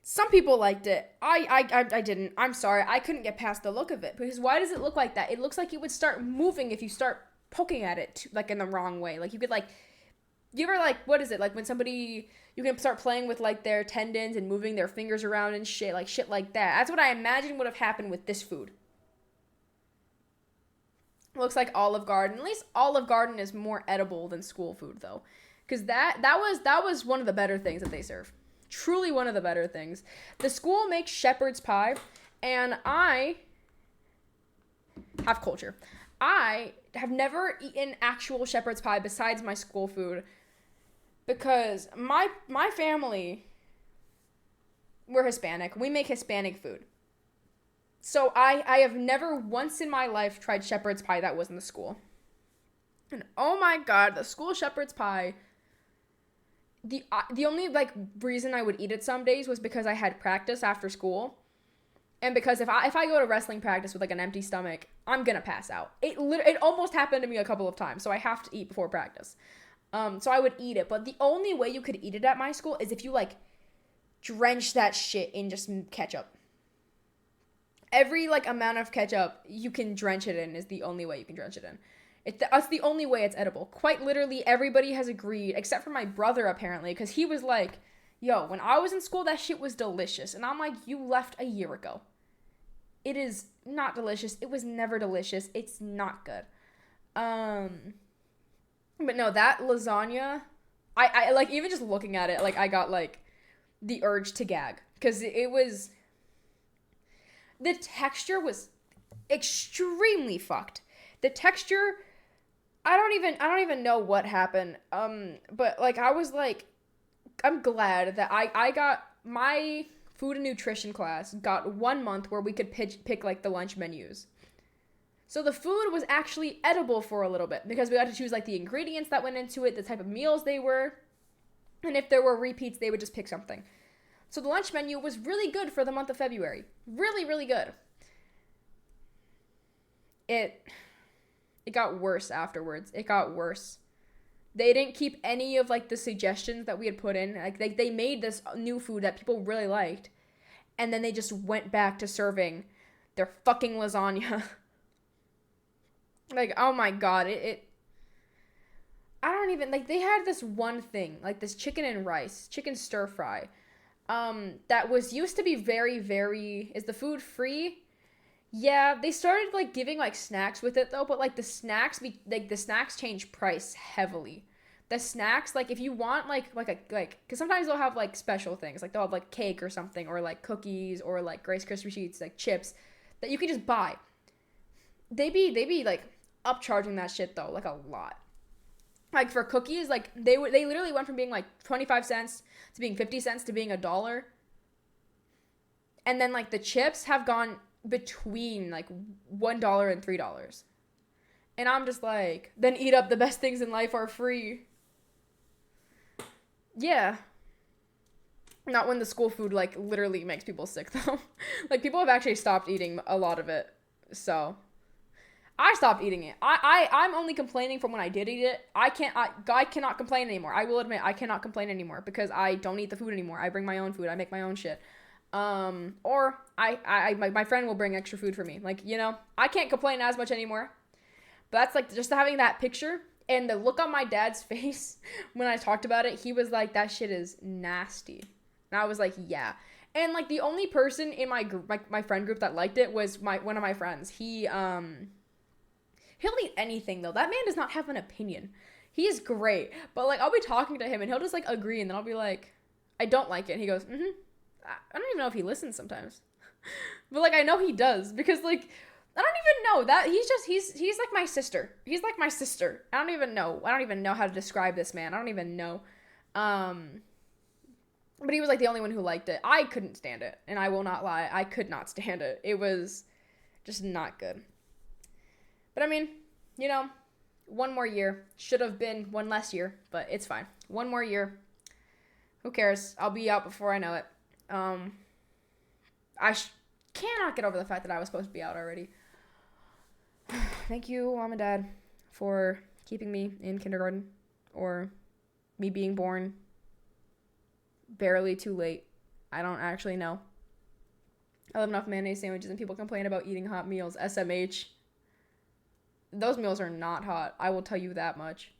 Some people liked it. I didn't. I'm sorry. I couldn't get past the look of it. Because why does it look like that? It looks like it would start moving if you start poking at it, like, in the wrong way. Like, you could, like... You ever, like, what is it? Like, when somebody... You can start playing with, like, their tendons and moving their fingers around and shit. Like, shit like that. That's what I imagine would have happened with this food. Looks like Olive Garden. At least Olive Garden is more edible than school food, though. Because that was one of the better things that they serve. Truly one of the better things. The school makes shepherd's pie, and I have culture. I have never eaten actual shepherd's pie besides my school food because my family, we're Hispanic. We make Hispanic food. So I have never once in my life tried shepherd's pie that was in the school. And oh my god, the school shepherd's pie, the only, like, reason I would eat it some days was because I had practice after school. And because if I go to wrestling practice with, like, an empty stomach, I'm gonna pass out. It almost happened to me a couple of times, so I have to eat before practice. So I would eat it, but the only way you could eat it at my school is if you, like, drench that shit in just ketchup. Every, like, amount of ketchup you can drench it in is the only way you can drench it in. That's the only way it's edible. Quite literally, everybody has agreed, except for my brother, apparently, because he was like, yo, when I was in school, that shit was delicious. And I'm like, you left a year ago. It is not delicious. It was never delicious. It's not good. But no, that lasagna, I like, even just looking at it, like, I got, like, the urge to gag. Because it was, the texture was extremely fucked. The texture, I don't even know what happened. But, like, I was, like, I'm glad that I got my food and nutrition class got 1 month where we could pick like the lunch menus. So the food was actually edible for a little bit because we got to choose like the ingredients that went into it, the type of meals they were, and if there were repeats, they would just pick something. So the lunch menu was really good for the month of February. Really, really good. It got worse afterwards. It got worse. They didn't keep any of, like, the suggestions that we had put in. Like, they made this new food that people really liked. And then they just went back to serving their fucking lasagna. Like, oh my god. I don't even, like, they had this one thing. Like, this chicken and rice. Chicken stir fry. That was used to be very, very... Is the food free? Yeah, they started, like, giving, like, snacks with it, though, but, like, the snacks change price heavily. The snacks, like, if you want, because sometimes they'll have, like, special things, like, they'll have, like, cake or something, or, like, cookies, or, like, Rice Krispie Treats, like, chips, that you can just buy. They be, like, upcharging that shit, though, like, a lot. Like, for cookies, like, they literally went from being, like, 25 cents to being 50 cents to being $1. And then, like, the chips have gone between like $1 and $3. And I'm just like, then eat up, the best things in life are free. Yeah. Not when the school food like literally makes people sick though. Like people have actually stopped eating a lot of it. So I stopped eating it. I'm only complaining from when I did eat it. I cannot complain anymore. I will admit I cannot complain anymore because I don't eat the food anymore. I bring my own food. I make my own shit. Or my friend will bring extra food for me. Like, you know, I can't complain as much anymore. But that's like just having that picture and the look on my dad's face when I talked about it. He was like, that shit is nasty. And I was like, yeah. And like the only person in my group, my friend group that liked it was one of my friends. He'll eat anything though. That man does not have an opinion. He is great. But like I'll be talking to him and he'll just like agree and then I'll be like, I don't like it. And he goes, mm-hmm. I don't even know if he listens sometimes. But like I know he does because like I don't even know that he's like my sister. He's like my sister. I don't even know how to describe this man. I don't even know. But he was like the only one who liked it. I couldn't stand it, and I will not lie. I could not stand it. It was just not good. But I mean, you know, one more year. Should have been one less year, but it's fine. One more year. Who cares? I'll be out before I know it. I cannot get over the fact that I was supposed to be out already. Thank you, Mom and Dad, for keeping me in kindergarten or me being born barely too late. I don't actually know. I love enough mayonnaise sandwiches and people complain about eating hot meals. SMH. Those meals are not hot. I will tell you that much.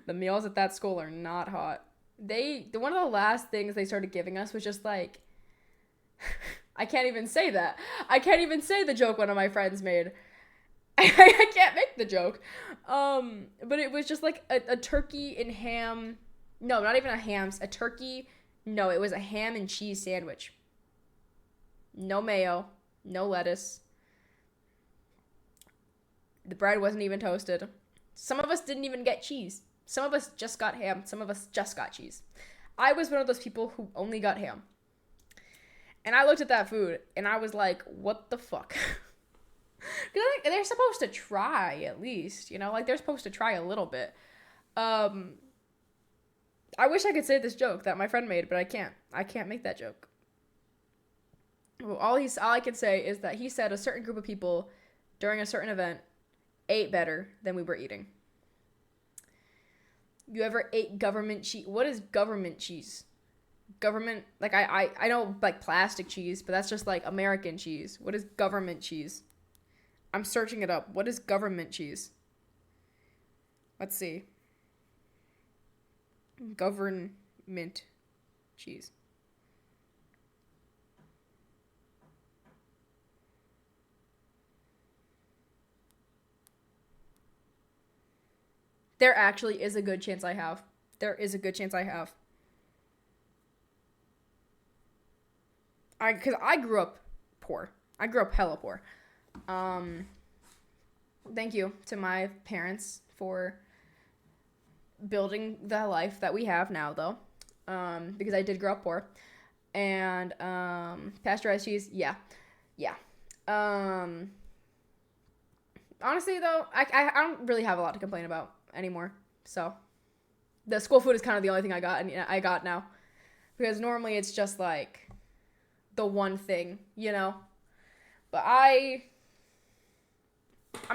The meals at that school are not hot. One of the last things they started giving us was just like, I can't even say that. I can't even say the joke one of my friends made. I can't make the joke. But it was just like a turkey and ham. No, not even a ham. A turkey. No, it was a ham and cheese sandwich. No mayo. No lettuce. The bread wasn't even toasted. Some of us didn't even get cheese. Some of us just got ham. Some of us just got cheese. I was one of those people who only got ham. And I looked at that food and I was like, what the fuck? Because I think they're supposed to try at least, you know? Like, they're supposed to try a little bit. I wish I could say this joke that my friend made, but I can't. I can't make that joke. Well, all I can say is that he said a certain group of people during a certain event ate better than we were eating. You ever ate government cheese? What is government cheese? Government, like I know like plastic cheese, but that's just like American cheese. What is government cheese? I'm searching it up. What is government cheese? Let's see. Government cheese. There actually is a good chance I have. There is a good chance I have. Because I grew up poor. I grew up hella poor. Thank you to my parents for building the life that we have now, though. Because I did grow up poor. And pasteurized cheese, yeah. Honestly, though, I don't really have a lot to complain about anymore. So the school food is kind of the only thing I got now. Because normally it's just like the one thing, you know. But I'm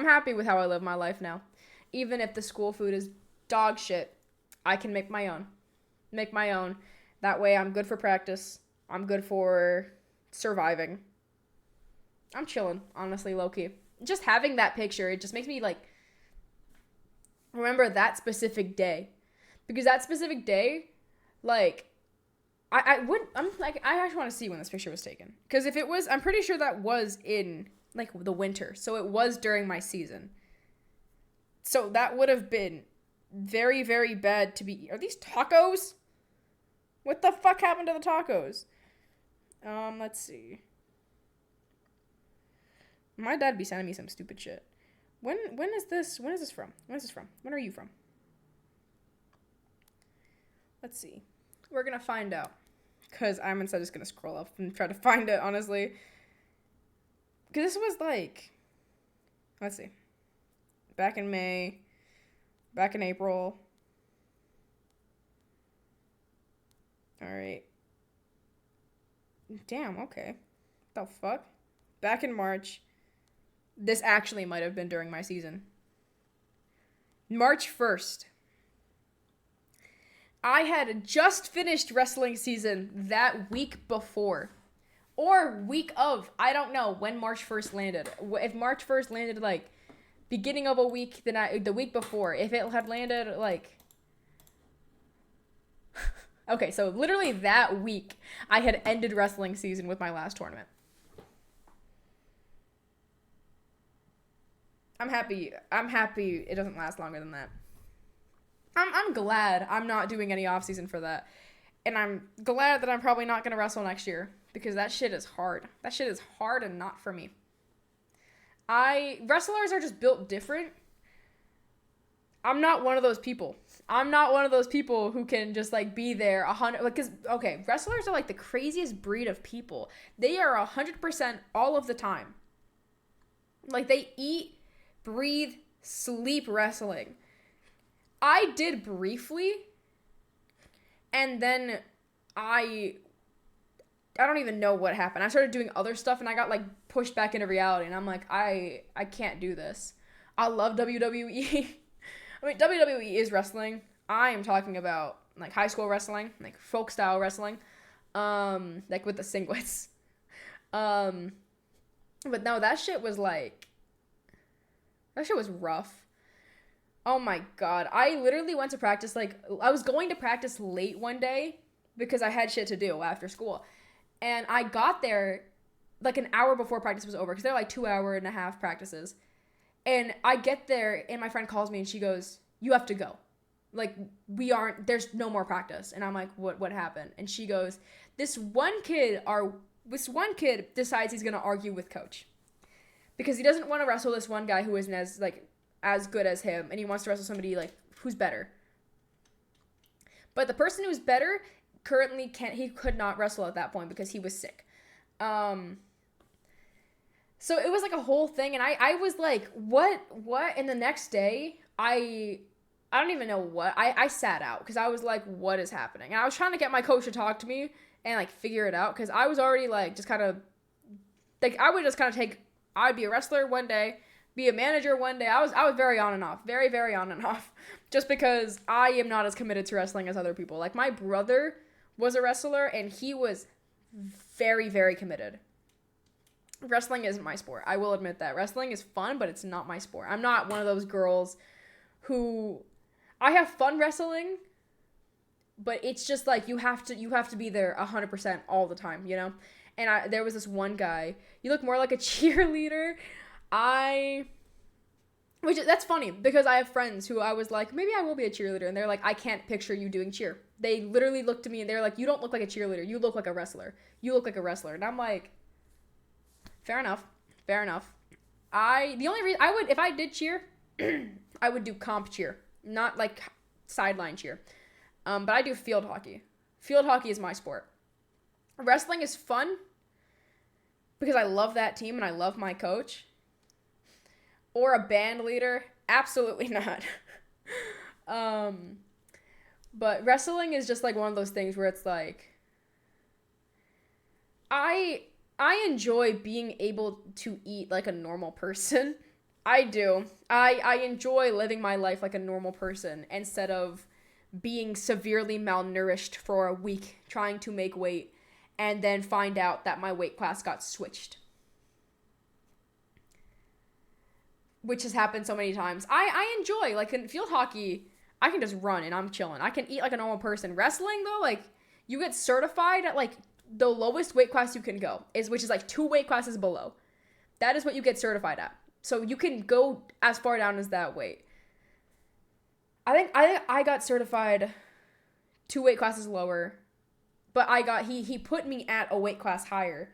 happy with how I live my life now. Even if the school food is dog shit, I can make my own. That way I'm good for practice. I'm good for surviving. I'm chilling, honestly, low-key. Just having that picture, it just makes me like remember that specific day. Because that specific day, like I actually want to see when this picture was taken. Because if it was, I'm pretty sure that was in like the winter. So it was during my season. So that would have been very, very bad to be. Are these tacos? What the fuck happened to the tacos? Let's see. My dad be sending me some stupid shit. When is this from? When are you from? Let's see. We're gonna find out. Because I'm instead just gonna scroll up and try to find it, honestly. Because this was like, let's see. Back in May. Back in April. Alright. Damn, okay. What the fuck? Back in March. This actually might have been during my season. March 1st. I had just finished wrestling season that week before. Or week of. I don't know when March 1st landed. If March 1st landed, like, beginning of a week, then the week before. If it had landed, like... Okay, so literally that week, I had ended wrestling season with my last tournament. I'm happy it doesn't last longer than that. I'm glad I'm not doing any off season for that. And I'm glad that I'm probably not going to wrestle next year because that shit is hard. That shit is hard and not for me. Wrestlers are just built different. I'm not one of those people. I'm not one of those people who can just like be there 100 like cuz okay, wrestlers are like the craziest breed of people. They are 100% all of the time. Like they eat, breathe, sleep wrestling. I did briefly, and then I don't even know what happened. I started doing other stuff and I got like pushed back into reality and I'm like I can't do this. I love WWE. I mean WWE is wrestling. I am talking about like high school wrestling, like folk style wrestling. Like with the singlets. But no, that shit was rough. Oh my god. I literally went to practice, like, I was going to practice late one day because I had shit to do after school. And I got there like an hour before practice was over because they're like 2.5 hour practices. And I get there and my friend calls me and she goes, "You have to go. Like, there's no more practice." And I'm like, what happened? And she goes, this one kid decides he's going to argue with coach because he doesn't want to wrestle this one guy who isn't as good as him, and he wants to wrestle somebody like who's better. But the person who's better currently could not wrestle at that point because he was sick. So it was like a whole thing, and I was like, what? And the next day, I don't even know what. I sat out because I was like, what is happening? And I was trying to get my coach to talk to me and like figure it out because I was already like just kind of like I'd be a wrestler one day, be a manager one day. I was very on and off. Very, very on and off. Just because I am not as committed to wrestling as other people. Like, my brother was a wrestler, and he was very, very committed. Wrestling isn't my sport. I will admit that. Wrestling is fun, but it's not my sport. I'm not one of those girls who... I have fun wrestling, but it's just, like, you have to be there 100% all the time, you know? And there was this one guy. You look more like a cheerleader. That's funny because I have friends who I was like, maybe I will be a cheerleader, and they're like, I can't picture you doing cheer. They literally looked at me and they're like, you don't look like a cheerleader, you look like a wrestler. And I'm like, fair enough. The only reason if I did cheer, I would do comp cheer, not like sideline cheer. But I do field hockey. Field hockey is my sport. Wrestling is fun because I love that team and I love my coach. Or a band leader? Absolutely not. But wrestling is just like one of those things where it's like I enjoy being able to eat like a normal person. I do. I enjoy living my life like a normal person instead of being severely malnourished for a week trying to make weight and then find out that my weight class got switched. Which has happened so many times. I enjoy, like, in field hockey, I can just run and I'm chilling. I can eat like a normal person. Wrestling, though, like, you get certified at, like, the lowest weight class you can go, which is, like, 2 weight classes below. That is what you get certified at. So you can go as far down as that weight. I think I got certified 2 weight classes lower, but he put me at a weight class higher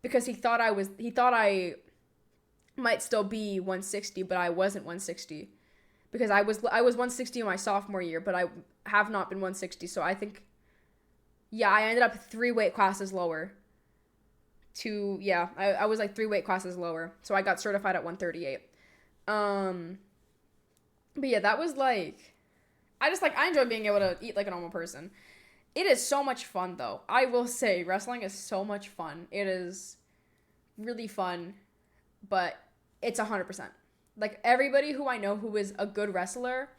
because he thought I might still be 160, but I wasn't 160 because I was 160 in my sophomore year, but I have not been 160. So I think, yeah, I ended up 3 weight classes lower. I was like 3 weight classes lower. So I got certified at 138. But yeah, that was like, I enjoy being able to eat like a normal person. It is so much fun though. I will say wrestling is so much fun. It is really fun. But It's 100%. Like everybody who I know who is a good wrestler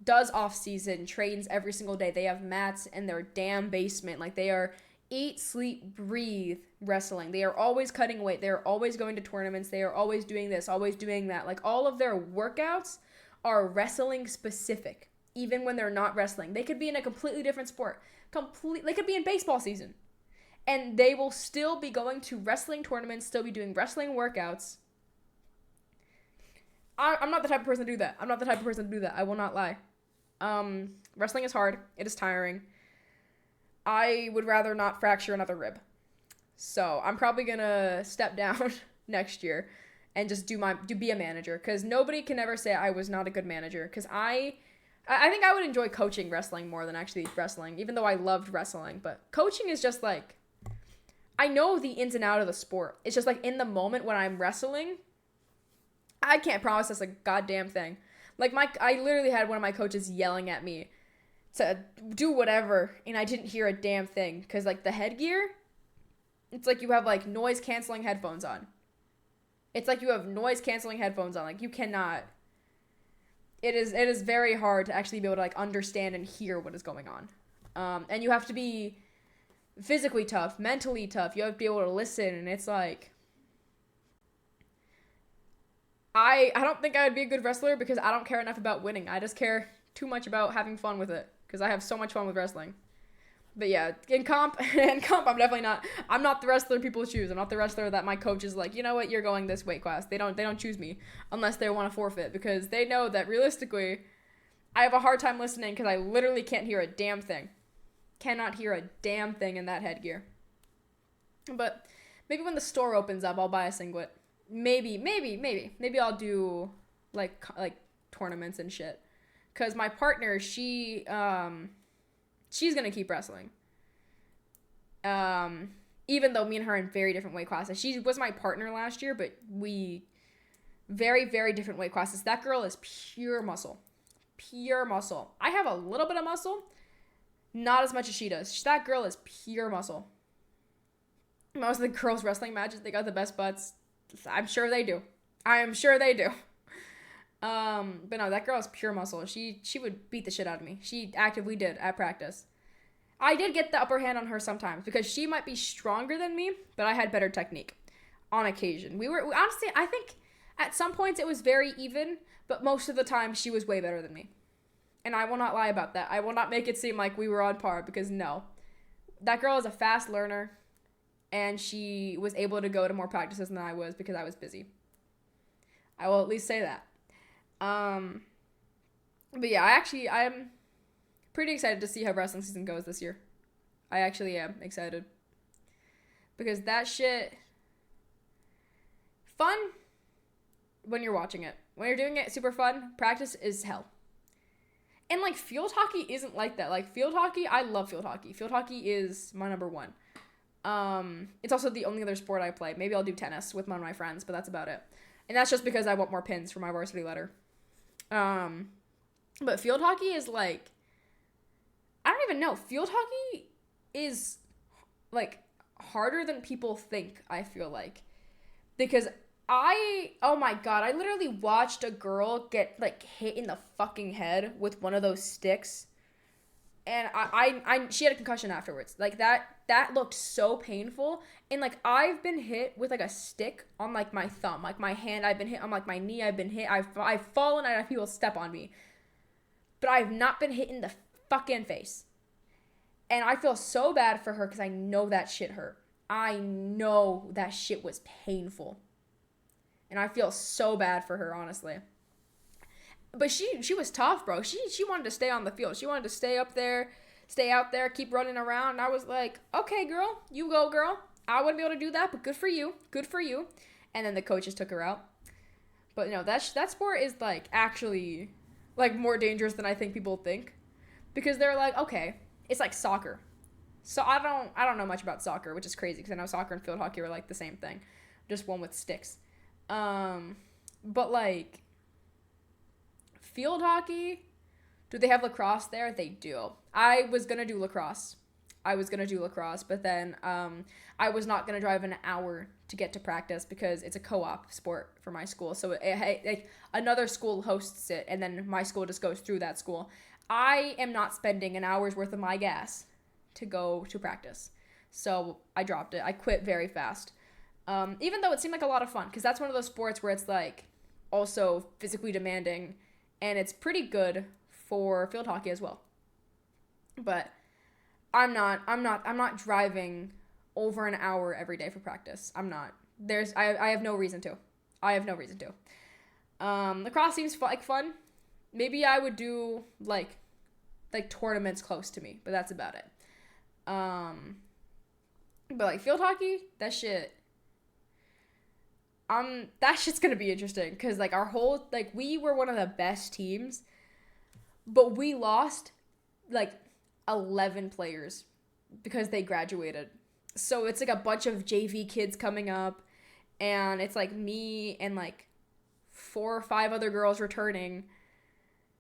does off season, trains every single day. They have mats in their damn basement. Like they are eat, sleep, breathe wrestling. They are always cutting weight. They are always going to tournaments. They are always doing this, always doing that. Like all of their workouts are wrestling specific, even when they're not wrestling. They could be in a completely different sport. They could be in baseball season. And they will still be going to wrestling tournaments, still be doing wrestling workouts. I'm not the type of person to do that. I will not lie. Wrestling is hard. It is tiring. I would rather not fracture another rib. So I'm probably gonna step down next year and just be a manager, because nobody can ever say I was not a good manager, because I think I would enjoy coaching wrestling more than actually wrestling, even though I loved wrestling. But coaching is just like, I know the ins and outs of the sport. It's just like in the moment when I'm wrestling, I can't process a goddamn thing. Like I literally had one of my coaches yelling at me to do whatever, and I didn't hear a damn thing, because like the headgear, it's like you have like noise canceling headphones on. Like you cannot. It is very hard to actually be able to like understand and hear what is going on. And you have to be physically tough, mentally tough. You have to be able to listen, and it's like, I don't think I would be a good wrestler, because I don't care enough about winning. I just care too much about having fun with it, because I have so much fun with wrestling. But yeah, in comp, I'm not the wrestler people choose. I'm not the wrestler that my coach is like, you know what, you're going this weight class. They don't choose me unless they want to forfeit, because they know that realistically, I have a hard time listening, because I literally can't hear a damn thing. Cannot hear a damn thing in that headgear. But maybe when the store opens up, I'll buy a singlet. Maybe I'll do like tournaments and shit. Cause my partner, she's gonna keep wrestling. Even though me and her are in very different weight classes. She was my partner last year, but we very, very different weight classes. That girl is pure muscle. I have a little bit of muscle, not as much as she does. That girl is pure muscle. Most of the girls' wrestling matches, they got the best butts. I'm sure they do. But no, that girl is pure muscle. She would beat the shit out of me. She actively did at practice. I did get the upper hand on her sometimes, because she might be stronger than me, but I had better technique on occasion. Honestly, I think at some points it was very even, but most of the time she was way better than me. And I will not lie about that. I will not make it seem like we were on par, because no. That girl is a fast learner, and she was able to go to more practices than I was, because I was busy. I will at least say that. But yeah, I'm pretty excited to see how wrestling season goes this year. I actually am excited. Because that shit, fun when you're watching it. When you're doing it, super fun. Practice is hell. And like field hockey isn't like that. Like field hockey, I love field hockey. Field hockey is my number one. It's also the only other sport I play. Maybe I'll do tennis with one of my friends, but that's about it. And that's just because I want more pins for my varsity letter. But field hockey is like, I don't even know. Field hockey is like harder than people think, I feel like. Because oh my god, I literally watched a girl get like hit in the fucking head with one of those sticks. And she had a concussion afterwards. Like that looked so painful. And like I've been hit with like a stick on like my thumb, like my hand. I've been hit on like my knee. I've been hit. I've fallen and I have people step on me. But I've not been hit in the fucking face. And I feel so bad for her, because I know that shit hurt. I know that shit was painful. And I feel so bad for her, honestly. But she was tough, bro. She wanted to stay on the field. She wanted to stay out there, keep running around. And I was like, okay, girl, you go, girl. I wouldn't be able to do that, but good for you. And then the coaches took her out. But no, that sport is like actually like more dangerous than I think people think, because they're like, okay, it's like soccer. So I don't know much about soccer, which is crazy, because I know soccer and field hockey are like the same thing, just one with sticks. But like field hockey, do they have lacrosse there? They do. I was gonna do lacrosse. I was gonna do lacrosse, but then I was not gonna drive an hour to get to practice because it's a co-op sport for my school. So like another school hosts it, and then my school just goes through that school. I am not spending an hour's worth of my gas to go to practice, so I dropped it. I quit very fast, even though it seemed like a lot of fun because that's one of those sports where it's like also physically demanding, and it's pretty good for field hockey as well. But I'm not driving over an hour every day for practice. I'm not. I have no reason to. I have no reason to. Lacrosse seems like fun. Maybe I would do like tournaments close to me, but that's about it. But like field hockey, that shit's gonna be interesting because like our whole like we were one of the best teams, but we lost like 11 players because they graduated. So it's like a bunch of JV kids coming up, and it's like me and like 4 or 5 other girls returning.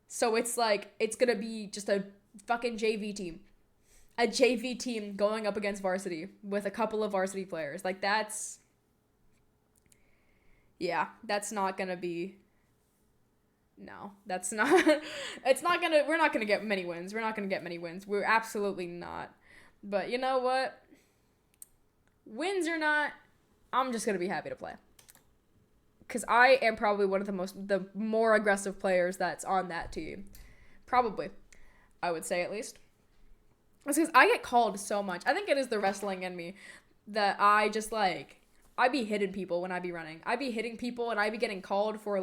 So it's like it's gonna be just a fucking JV team. A JV team going up against varsity with a couple of varsity players. Like that's not gonna be. No, that's not. We're not gonna get many wins. We're absolutely not. But you know what? Wins or not, I'm just gonna be happy to play. Cause I am probably one of the more aggressive players that's on that team. Probably, I would say at least. It's because I get called so much. I think it is the wrestling in me that I just like. I be hitting people when I be running. I be hitting people and I be getting called for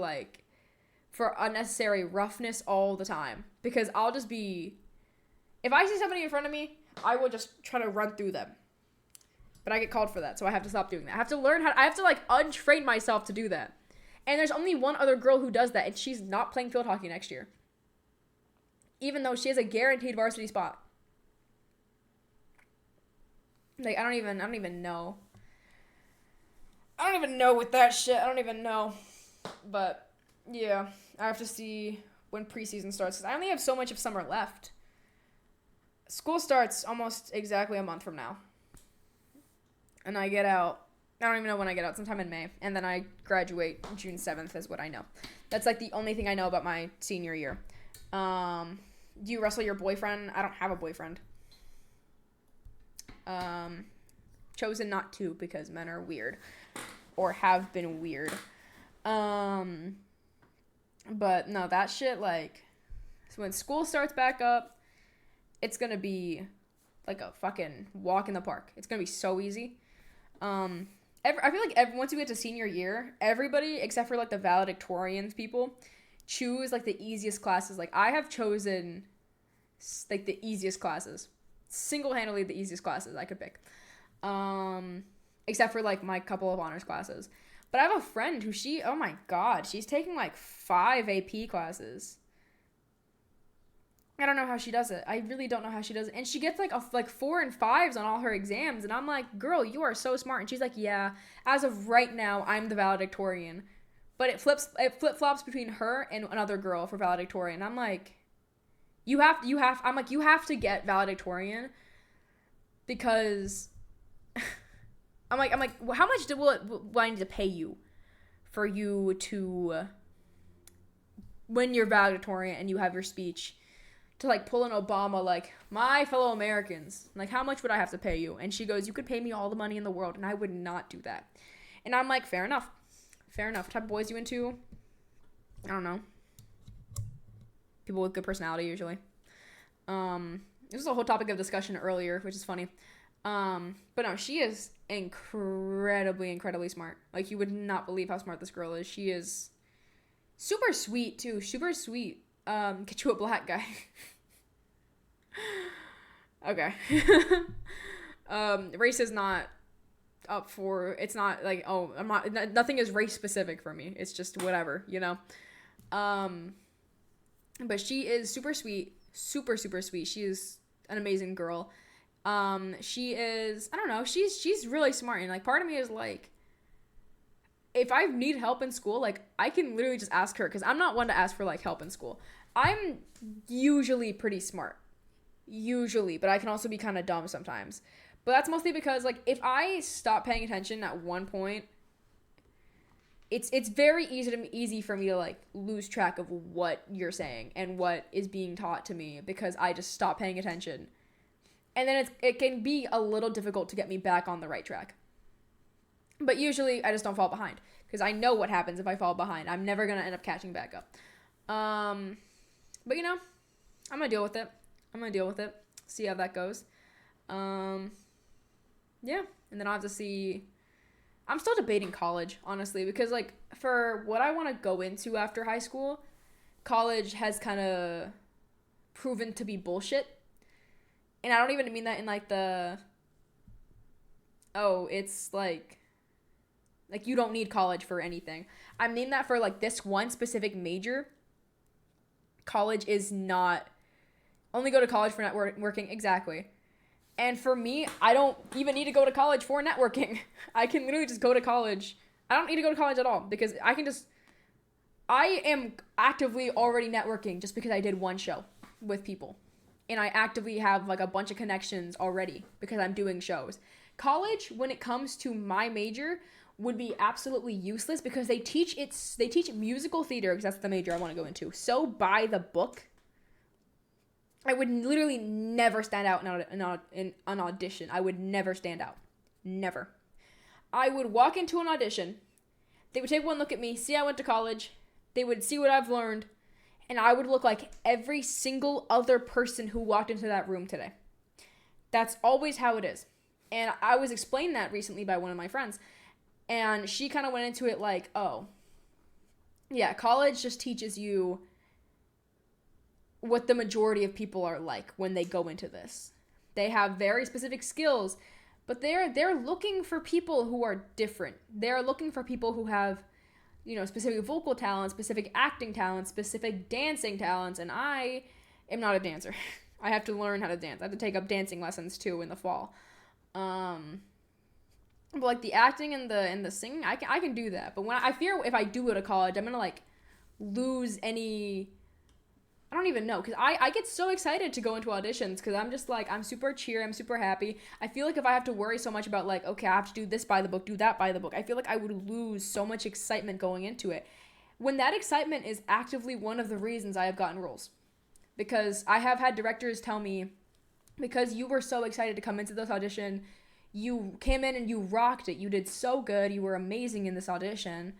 unnecessary roughness all the time. Because I'll just be... If I see somebody in front of me, I will just try to run through them. But I get called for that, so I have to stop doing that. I have to untrain myself to do that. And there's only one other girl who does that, and she's not playing field hockey next year. Even though she has a guaranteed varsity spot. Like, I don't even know. I don't even know with that shit. I don't even know. But, yeah. I have to see when preseason starts. Because I only have so much of summer left. School starts almost exactly a month from now. And I get out. I don't even know when I get out. Sometime in May. And then I graduate June 7th is what I know. That's like the only thing I know about my senior year. Do you wrestle your boyfriend? I don't have a boyfriend. Chosen not to because men are weird. Or have been weird. But no, that shit, like... So when school starts back up, it's gonna be like a fucking walk in the park. It's gonna be so easy. I feel like once you get to senior year, everybody except for like the valedictorians people choose like the easiest classes. Like I have chosen like the easiest classes, single-handedly the easiest classes I could pick, except for like my couple of honors classes. But I have a friend who oh my god, she's taking like 5 AP classes. I don't know how she does it. I really don't know how she does it. And she gets like 4 and 5s on all her exams. And I'm like, girl, you are so smart. And she's like, yeah, as of right now, I'm the valedictorian. But it flip-flops between her and another girl for valedictorian. I'm like, you have to get valedictorian because I'm like, well, how much will I need to pay you for you to win your valedictorian and you have your speech? To like pull an Obama, like, my fellow Americans, like, how much would I have to pay you? And she goes, you could pay me all the money in the world, and I would not do that. And I'm like, fair enough. What type of boys you into? I don't know. People with good personality, usually. This was a whole topic of discussion earlier, which is funny. But no, she is incredibly smart. Like, you would not believe how smart this girl is. She is super sweet, too. Super sweet. Get you a black guy. Okay. Race is not up for, it's not like, oh, nothing is race specific for me. It's just whatever, you know? But she is super sweet, super sweet. She is an amazing girl. She is, I don't know, she's really smart. And like, part of me is like, if I need help in school, like, I can literally just ask her, because I'm not one to ask for, like, help in school. I'm usually pretty smart. usually, but I can also be kind of dumb sometimes. But that's mostly because like if I stop paying attention at one point, it's very easy for me to like lose track of what you're saying and what is being taught to me because I just stop paying attention. And then it can be a little difficult to get me back on the right track. But usually I just don't fall behind because I know what happens if I fall behind. I'm never going to end up catching back up. But you know, I'm going to deal with it. See how that goes. Yeah, and then I'll have to see. I'm still debating college, honestly, because like for what I want to go into after high school, college has kind of proven to be bullshit. And I don't even mean that in like the it's like you don't need college for anything. I mean that for like this one specific major, college is not only go to college for networking exactly. And for me, I don't even need to go to college for networking. I can literally just go to college. I don't need to go to college at all because I am actively already networking just because I did one show with people. And I actively have like a bunch of connections already because I'm doing shows. College, when it comes to my major, would be absolutely useless because they teach musical theater because that's the major I want to go into. So by the book, I would literally never stand out in an audition. I would never stand out. Never. I would walk into an audition. They would take one look at me, see I went to college. They would see what I've learned. And I would look like every single other person who walked into that room today. That's always how it is. And I was explained that recently by one of my friends. And she kind of went into it like, oh, yeah, college just teaches you what the majority of people are like when they go into this. They have very specific skills, but they're looking for people who are different. They're looking for people who have, you know, specific vocal talents, specific acting talents, specific dancing talents, and I am not a dancer. I have to learn how to dance. I have to take up dancing lessons too in the fall. But like the acting and the singing, I can do that. But when I fear if I do go to college, I'm gonna like lose any. I don't even know because I get so excited to go into auditions because I'm just like I'm super cheery, I'm super happy. I feel like if I have to worry so much about like okay I have to do this by the book, do that by the book, I feel like I would lose so much excitement going into it. When that excitement is actively one of the reasons I have gotten roles, because I have had directors tell me because you were so excited to come into this audition, you came in and you rocked it, you did so good, you were amazing in this audition,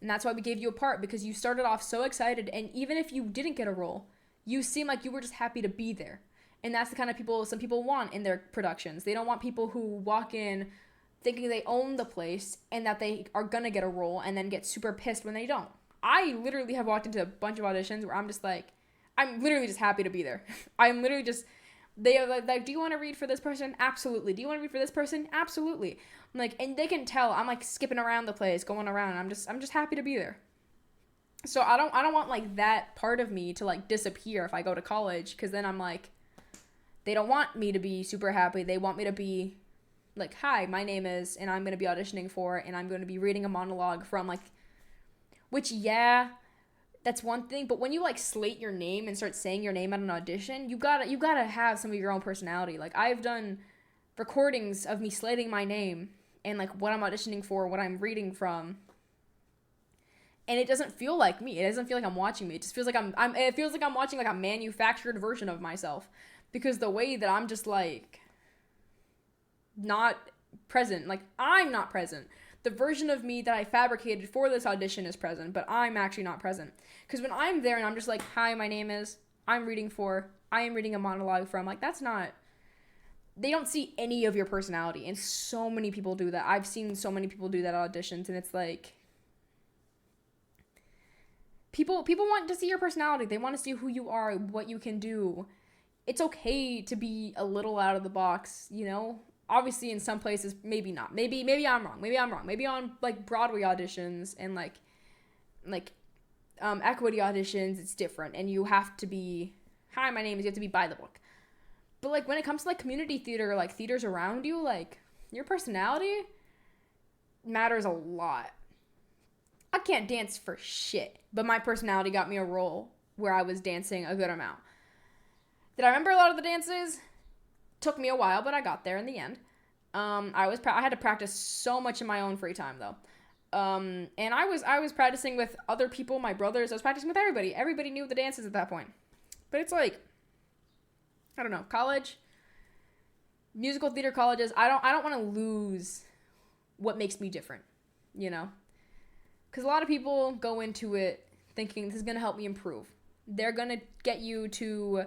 and that's why we gave you a part because you started off so excited and even if you didn't get a role. You seem like you were just happy to be there. And that's the kind of people some people want in their productions. They don't want people who walk in thinking they own the place and that they are going to get a role and then get super pissed when they don't. I literally have walked into a bunch of auditions where I'm just like, I'm literally just happy to be there. I'm literally just, they are like, do you want to read for this person? Absolutely. Do you want to read for this person? Absolutely. I'm like, and they can tell I'm like skipping around the place, going around. I'm just happy to be there. So I don't want like that part of me to like disappear if I go to college because then I'm like they don't want me to be super happy. They want me to be like, hi, my name is, and I'm going to be auditioning for, and I'm going to be reading a monologue from like, which yeah, that's one thing. But when you like slate your name and start saying your name at an audition, you gotta have some of your own personality. Like I've done recordings of me slating my name and like what I'm auditioning for, what I'm reading from. And it doesn't feel like me. It doesn't feel like I'm watching me. It just feels like it feels like I'm watching like a manufactured version of myself. Because the way that I'm just like not present. Like I'm not present. The version of me that I fabricated for this audition is present, but I'm actually not present. Because when I'm there and I'm just like, hi, my name is, I am reading a monologue from, like that's not, they don't see any of your personality. And so many people do that. I've seen so many people do that at auditions and it's like, People want to see your personality. They want to see who you are, what you can do. It's okay to be a little out of the box, you know? Obviously in some places maybe not. Maybe I'm wrong. Maybe on like Broadway auditions and like equity auditions it's different and you have to be hi, my name is, you have to be by the book. But like when it comes to like community theater, like theaters around you, like your personality matters a lot. I can't dance for shit, but my personality got me a role where I was dancing a good amount. Did I remember a lot of the dances? Took me a while, but I got there in the end. I had to practice so much in my own free time though. And I was practicing with other people, my brothers. I was practicing with everybody. Everybody knew the dances at that point. But it's like, I don't know, college, musical theater colleges. I don't want to lose what makes me different, you know? Because a lot of people go into it thinking this is going to help me improve. They're going to get you to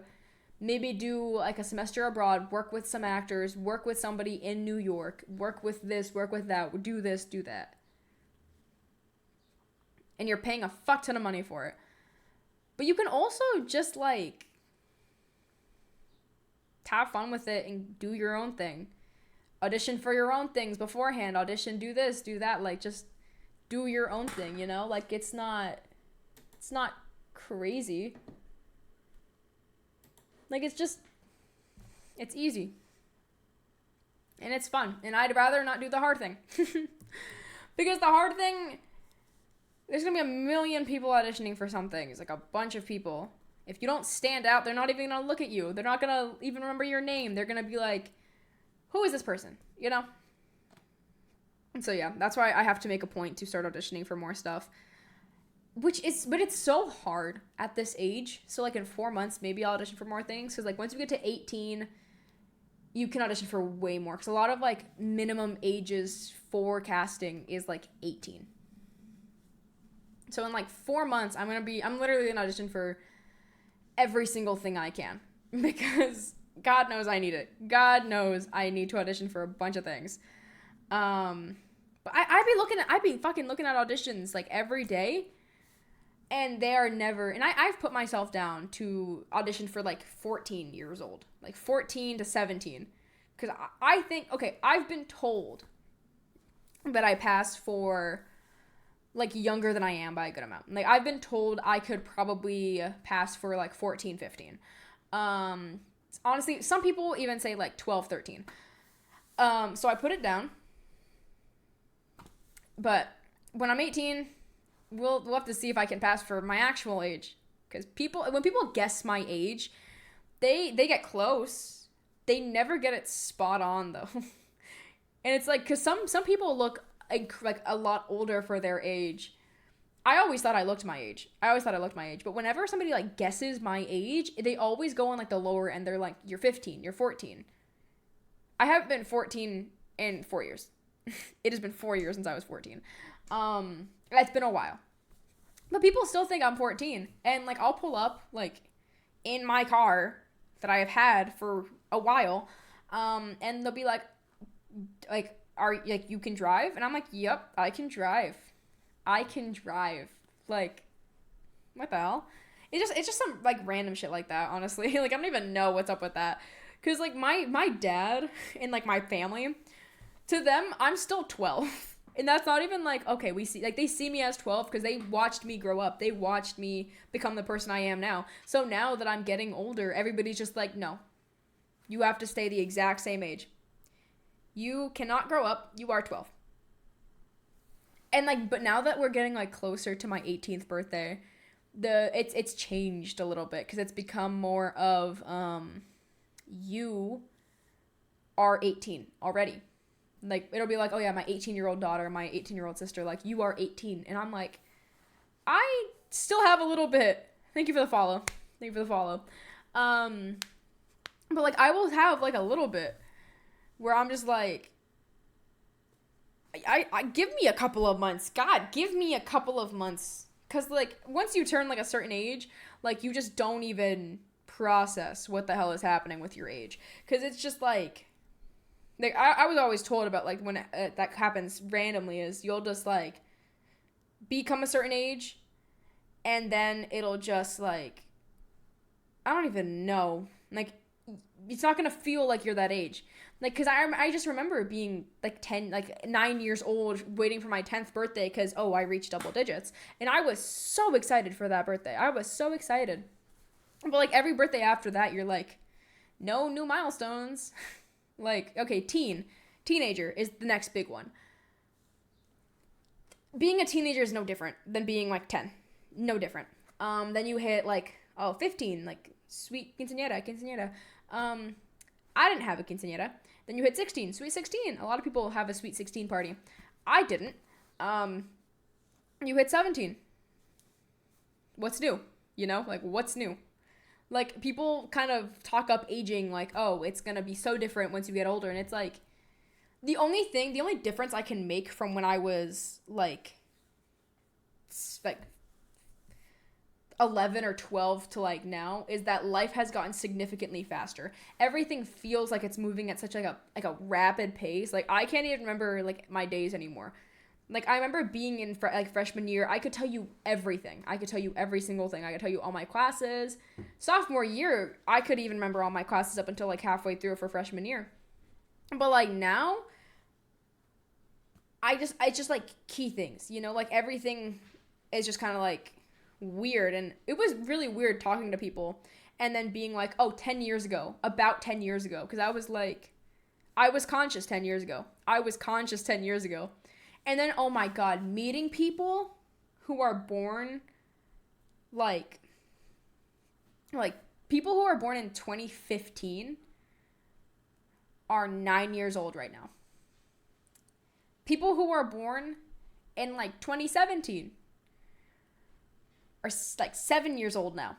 maybe do like a semester abroad, work with some actors, work with somebody in New York, work with this, work with that, do this, do that. And you're paying a fuck ton of money for it. But you can also just like have fun with it and do your own thing. Audition for your own things beforehand. Audition, do this, do that. Like, just do your own thing, you know? Like, it's not crazy. Like, it's easy. And it's fun. And I'd rather not do the hard thing. Because the hard thing, there's going to be a million people auditioning for some things. Like, a bunch of people. If you don't stand out, they're not even going to look at you. They're not going to even remember your name. They're going to be like, who is this person? You know? And so, yeah, that's why I have to make a point to start auditioning for more stuff. But it's so hard at this age. So, like, in 4 months, maybe I'll audition for more things. Because, like, once you get to 18, you can audition for way more. Because a lot of, like, minimum ages for casting is, like, 18. So, in, like, 4 months, I'm literally going to audition for every single thing I can. Because God knows I need it. God knows I need to audition for a bunch of things. But I'd be fucking looking at auditions, like, every day. And they are never, and I've put myself down to audition for, like, 14 years old. Like, 14 to 17. Because I think, okay, I've been told that I pass for, like, younger than I am by a good amount. Like, I've been told I could probably pass for, like, 14, 15. Honestly, some people even say, like, 12, 13. So I put it down. But when I'm 18... We'll have to see if I can pass for my actual age. Because when people guess my age, they get close. They never get it spot on, though. And it's like, because some people look like a lot older for their age. I always thought I looked my age. But whenever somebody, like, guesses my age, they always go on, like, the lower end. They're like, you're 15, you're 14. I haven't been 14 in 4 years. It has been 4 years since I was 14. It's been a while. But people still think I'm 14. And, like, I'll pull up, like, in my car that I have had for a while. And they'll be like, you can drive? And I'm like, yep, I can drive. Like, what the hell? It's just some, like, random shit like that, honestly. Like, I don't even know what's up with that. Because, like, my dad and, like, my family, to them, I'm still 12. And that's not even, like, okay, they see me as 12 because they watched me grow up. They watched me become the person I am now. So now that I'm getting older, everybody's just like, no, you have to stay the exact same age. You cannot grow up. You are 12. And, like, but now that we're getting, like, closer to my 18th birthday, it's changed a little bit because it's become more of, you are 18 already. Like, it'll be like, oh yeah, my 18-year-old daughter, my 18-year-old sister, like, you are 18. And I'm like, I still have a little bit. Thank you for the follow. But, like, I will have, like, a little bit where I'm just like, I give me a couple of months. God, give me a couple of months. Because, like, once you turn, like, a certain age, like, you just don't even process what the hell is happening with your age. Because it's just, like, I was always told about, like, when that happens randomly is you'll just, like, become a certain age, and then it'll just, like, I don't even know. Like, it's not going to feel like you're that age. Like, because I just remember being, like, 9 years old, waiting for my 10th birthday because, oh, I reached double digits. And I was so excited for that birthday. I was so excited. But, like, every birthday after that, you're like, no new milestones. Like, okay, teenager is the next big one. Being a teenager is no different than being, like, 10. No different. Then you hit, like, 15. Like, Sweet quinceañera, quinceañera. I didn't have a quinceañera. Then you hit 16, sweet 16. A lot of people have a sweet 16 party. I didn't. You hit 17. What's new? You know, like, what's new? Like, people kind of talk up aging like, oh, it's gonna be so different once you get older. And it's like, the only difference I can make from when I was like 11 or 12 to like now is that life has gotten significantly faster. Everything feels like it's moving at such like a rapid pace. Like, I can't even remember like my days anymore. Like, I remember being in freshman year, I could tell you everything. I could tell you every single thing. I could tell you all my classes. Sophomore year, I could even remember all my classes up until like halfway through for freshman year. But like now, I just like key things, you know, like everything is just kind of like weird. And it was really weird talking to people and then being like, oh, 10 years ago, about 10 years ago. Because I was like, I was conscious 10 years ago. And then, oh my God, meeting people who are born like people who are born in 2015 are 9 years old right now. People who are born in like 2017 are like 7 years old now.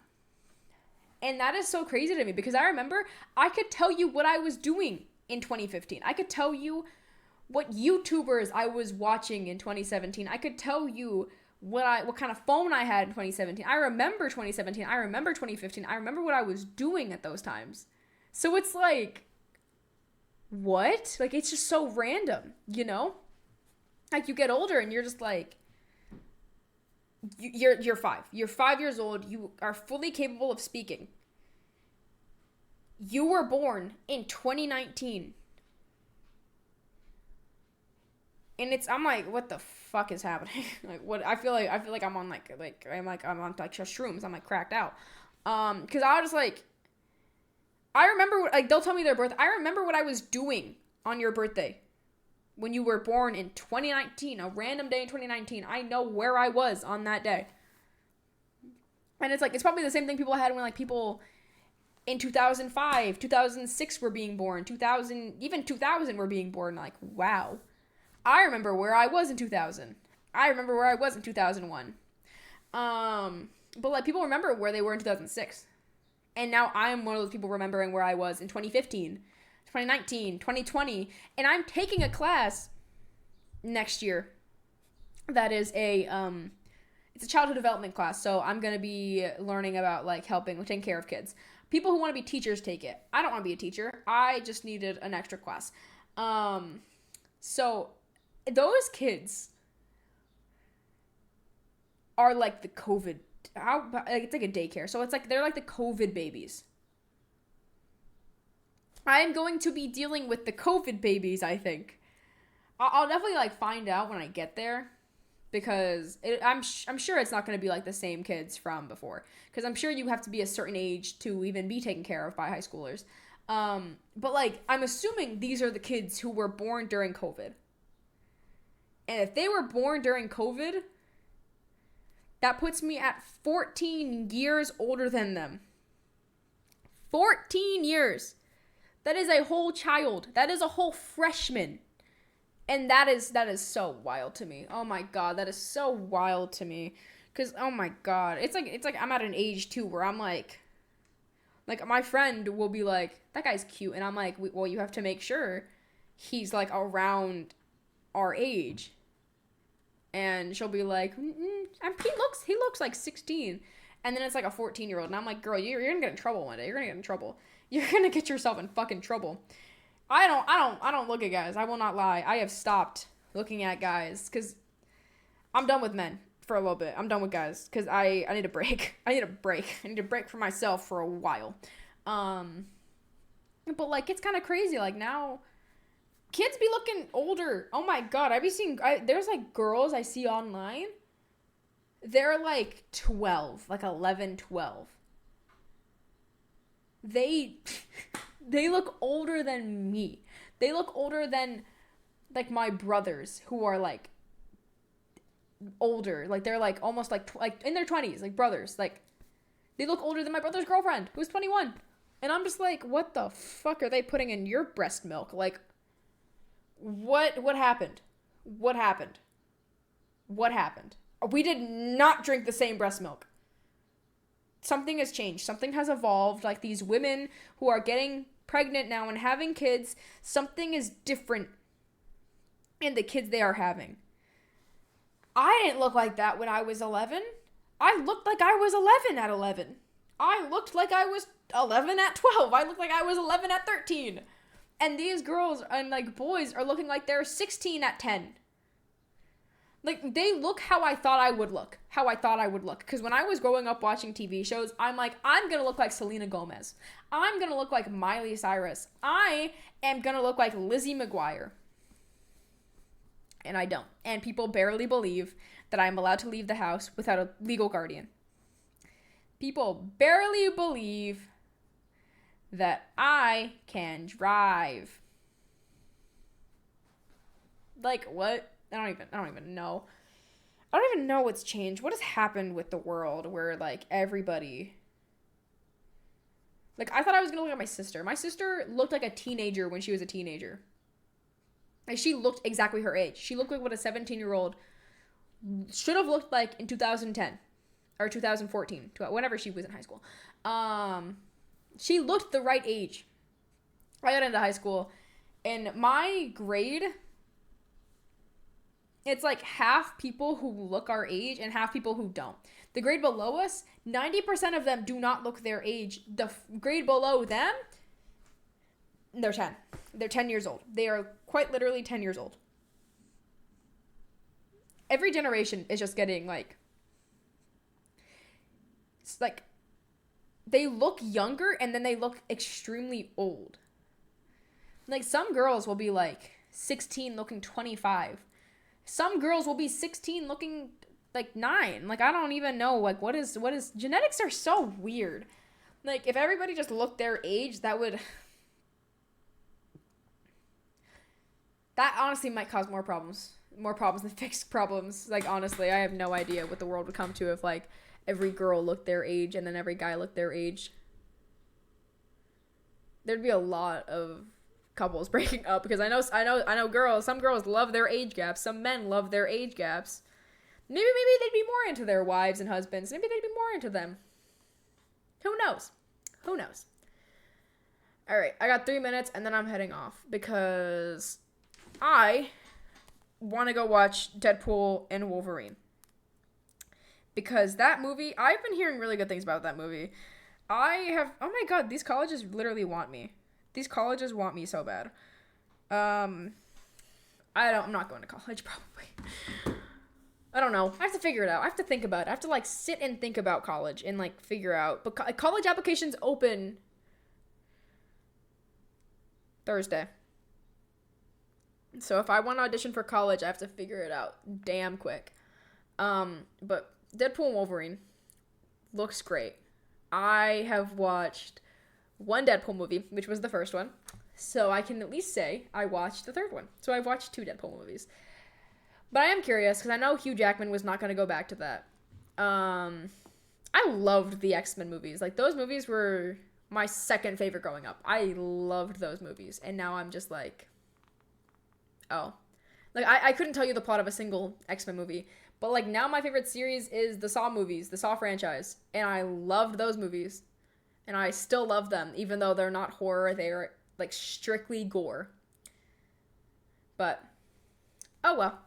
And that is so crazy to me because I remember I could tell you what I was doing in 2015. I could tell you what YouTubers I was watching in 2017. I could tell you what kind of phone I had in 2017. I remember 2017. I remember 2015. I remember what I was doing at those times. So it's like, what? Like, it's just so random, you know? Like, you get older and you're just like, you're 5. You're 5 years old. You are fully capable of speaking. You were born in 2019. And I'm like, what the fuck is happening? Like, what? I feel like I'm on I'm on shrooms. I'm like cracked out. Cause I was like, I remember what, like, they'll tell me their birth. I remember what I was doing on your birthday when you were born in 2019, a random day in 2019. I know where I was on that day. And it's like, it's probably the same thing people had when like people in 2005, 2006 were being born, 2000 were being born. Like, wow. I remember where I was in 2000. I remember where I was in 2001. But like, people remember where they were in 2006. And now I'm one of those people remembering where I was in 2015, 2019, 2020. And I'm taking a class next year that is it's a childhood development class. So I'm going to be learning about like taking care of kids. People who want to be teachers take it. I don't want to be a teacher. I just needed an extra class. So those kids are like the COVID, it's like a daycare. So it's like, they're like the COVID babies. I am going to be dealing with the COVID babies, I think. I'll definitely like find out when I get there because I'm sure it's not going to be like the same kids from before. Because I'm sure you have to be a certain age to even be taken care of by high schoolers. But like, I'm assuming these are the kids who were born during COVID. And if they were born during COVID, that puts me at 14 years older than them. 14 years. That is a whole child. That is a whole freshman. And that is so wild to me. Oh my God, that is so wild to me. Cause oh my God, it's like I'm at an age too where I'm like my friend will be like, that guy's cute, and I'm like, well, you have to make sure he's like around our age. And she'll be like, he looks like 16. And then it's like a 14-year-old. And I'm like, girl, you're going to get in trouble one day. You're going to get in trouble. You're going to get yourself in fucking trouble. I don't look at guys. I will not lie. I have stopped looking at guys because I'm done with men for a little bit. I'm done with guys because I need a break. I need a break for myself for a while. But like, it's kind of crazy. Like now, kids be looking older. Oh my God. There's like girls I see online. They're like 12, like 11, 12. They look older than me. They look older than like my brothers who are like older. Like they're like almost like in their 20s, like brothers. Like They look older than my brother's girlfriend, who's 21. And I'm just like, what the fuck are they putting in your breast milk? Like, what happened? What happened? What happened? We did not drink the same breast milk. Something has changed. Something has evolved. Like, these women who are getting pregnant now and having kids, something is different in the kids they are having. I didn't look like that when I was 11. I looked like I was 11 at 11. I looked like I was 11 at 12. I looked like I was 11 at 13. And these girls and, like, boys are looking like they're 16 at 10. Like, they look how I thought I would look. How I thought I would look. Because when I was growing up watching TV shows, I'm like, I'm going to look like Selena Gomez. I'm going to look like Miley Cyrus. I am going to look like Lizzie McGuire. And I don't. And people barely believe that I'm allowed to leave the house without a legal guardian. People barely believe that I can drive. Like, what? I don't even know. I don't even know what's changed. What has happened with the world where, like, everybody... Like, I thought I was gonna look at my sister. My sister looked like a teenager when she was a teenager. Like, she looked exactly her age. She looked like what a 17-year-old should have looked like in 2010. Or 2014. Whenever she was in high school. She looked the right age. I got into high school, and my grade... It's like half people who look our age and half people who don't. The grade below us, 90% of them do not look their age. The grade below them, they're 10. They're 10 years old. They are quite literally 10 years old. Every generation is just getting, like... It's like... They look younger and then they look extremely old. Like, some girls will be, like, 16 looking 25. Some girls will be 16 looking like 9. Like, I don't even know. Like, what is genetics are so weird. Like, if everybody just looked their age, that honestly might cause more problems than fix problems. Like, honestly, I have no idea what the world would come to if, like, every girl looked their age and then every guy looked their age. There'd be a lot of couples breaking up because I know girls, some girls love their age gaps, some men love their age gaps. Maybe they'd be more into their wives and husbands. Maybe they'd be more into them. Who knows? All right, I got 3 minutes and then I'm heading off because I want to go watch Deadpool and Wolverine. Because that movie, I've been hearing really good things about that movie. Oh my god, these colleges literally want me. These colleges want me so bad. I'm not going to college, probably. I don't know. I have to figure it out. I have to think about it. I have to, like, sit and think about college and, like, figure out. But college applications open Thursday. So if I want to audition for college, I have to figure it out damn quick. But Deadpool and Wolverine looks great. I have watched one Deadpool movie, which was the first one. So I can at least say I watched the third one. So I've watched 2 Deadpool movies. But I am curious, because I know Hugh Jackman was not going to go back to that. I loved the X-Men movies. Like, those movies were my second favorite growing up. I loved those movies. And now I'm just like, oh. Like, I couldn't tell you the plot of a single X-Men movie. But, like, now my favorite series is the Saw movies, the Saw franchise. And I loved those movies. And I still love them, even though they're not horror. They're, like, strictly gore. But, oh well.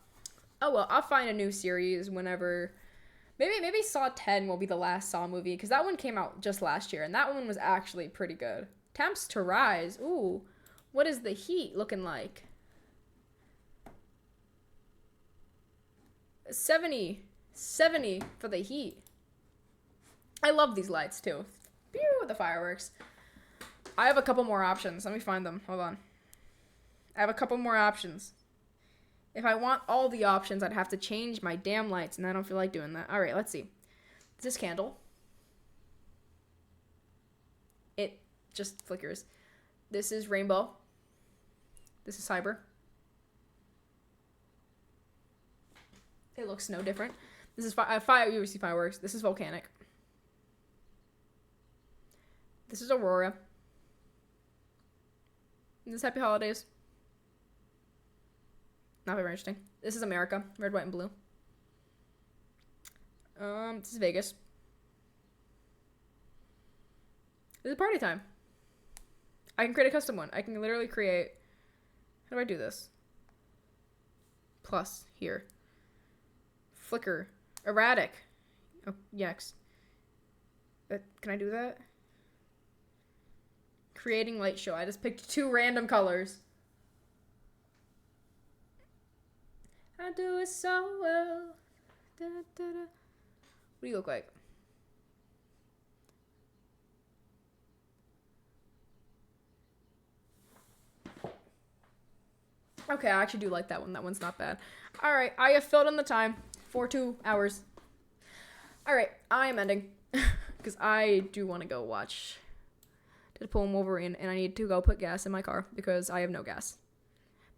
I'll find a new series whenever. Maybe Saw 10 will be the last Saw movie, because that one came out just last year, and that one was actually pretty good. Temps to Rise. Ooh, what is the heat looking like? 70 for the heat. I love these lights, too. Pew, the fireworks. I have a couple more options. Let me find them. Hold on. I have a couple more options. If I want all the options, I'd have to change my damn lights, and I don't feel like doing that. All right, let's see. This candle. It just flickers. This is rainbow. This is cyber. It looks no different. This is fire. You see fireworks. This is volcanic. This is Aurora. This is Happy Holidays. Not very interesting. This is America. Red, white, and blue. This is Vegas. This is party time. I can create a custom one. I can literally create... How do I do this? Plus, here. Flicker. Erratic. Oh, yaks. Can I do that? Creating light show. I just picked 2 random colors. I do it so well. Da, da, da. What do you look like? Okay, I actually do like that one. That one's not bad. Alright, I have filled in the time for 2 hours. Alright, I am ending. Because I do want to go watch Deadpool and Wolverine, and I need to go put gas in my car because I have no gas.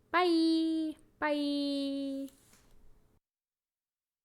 Bye! Bye!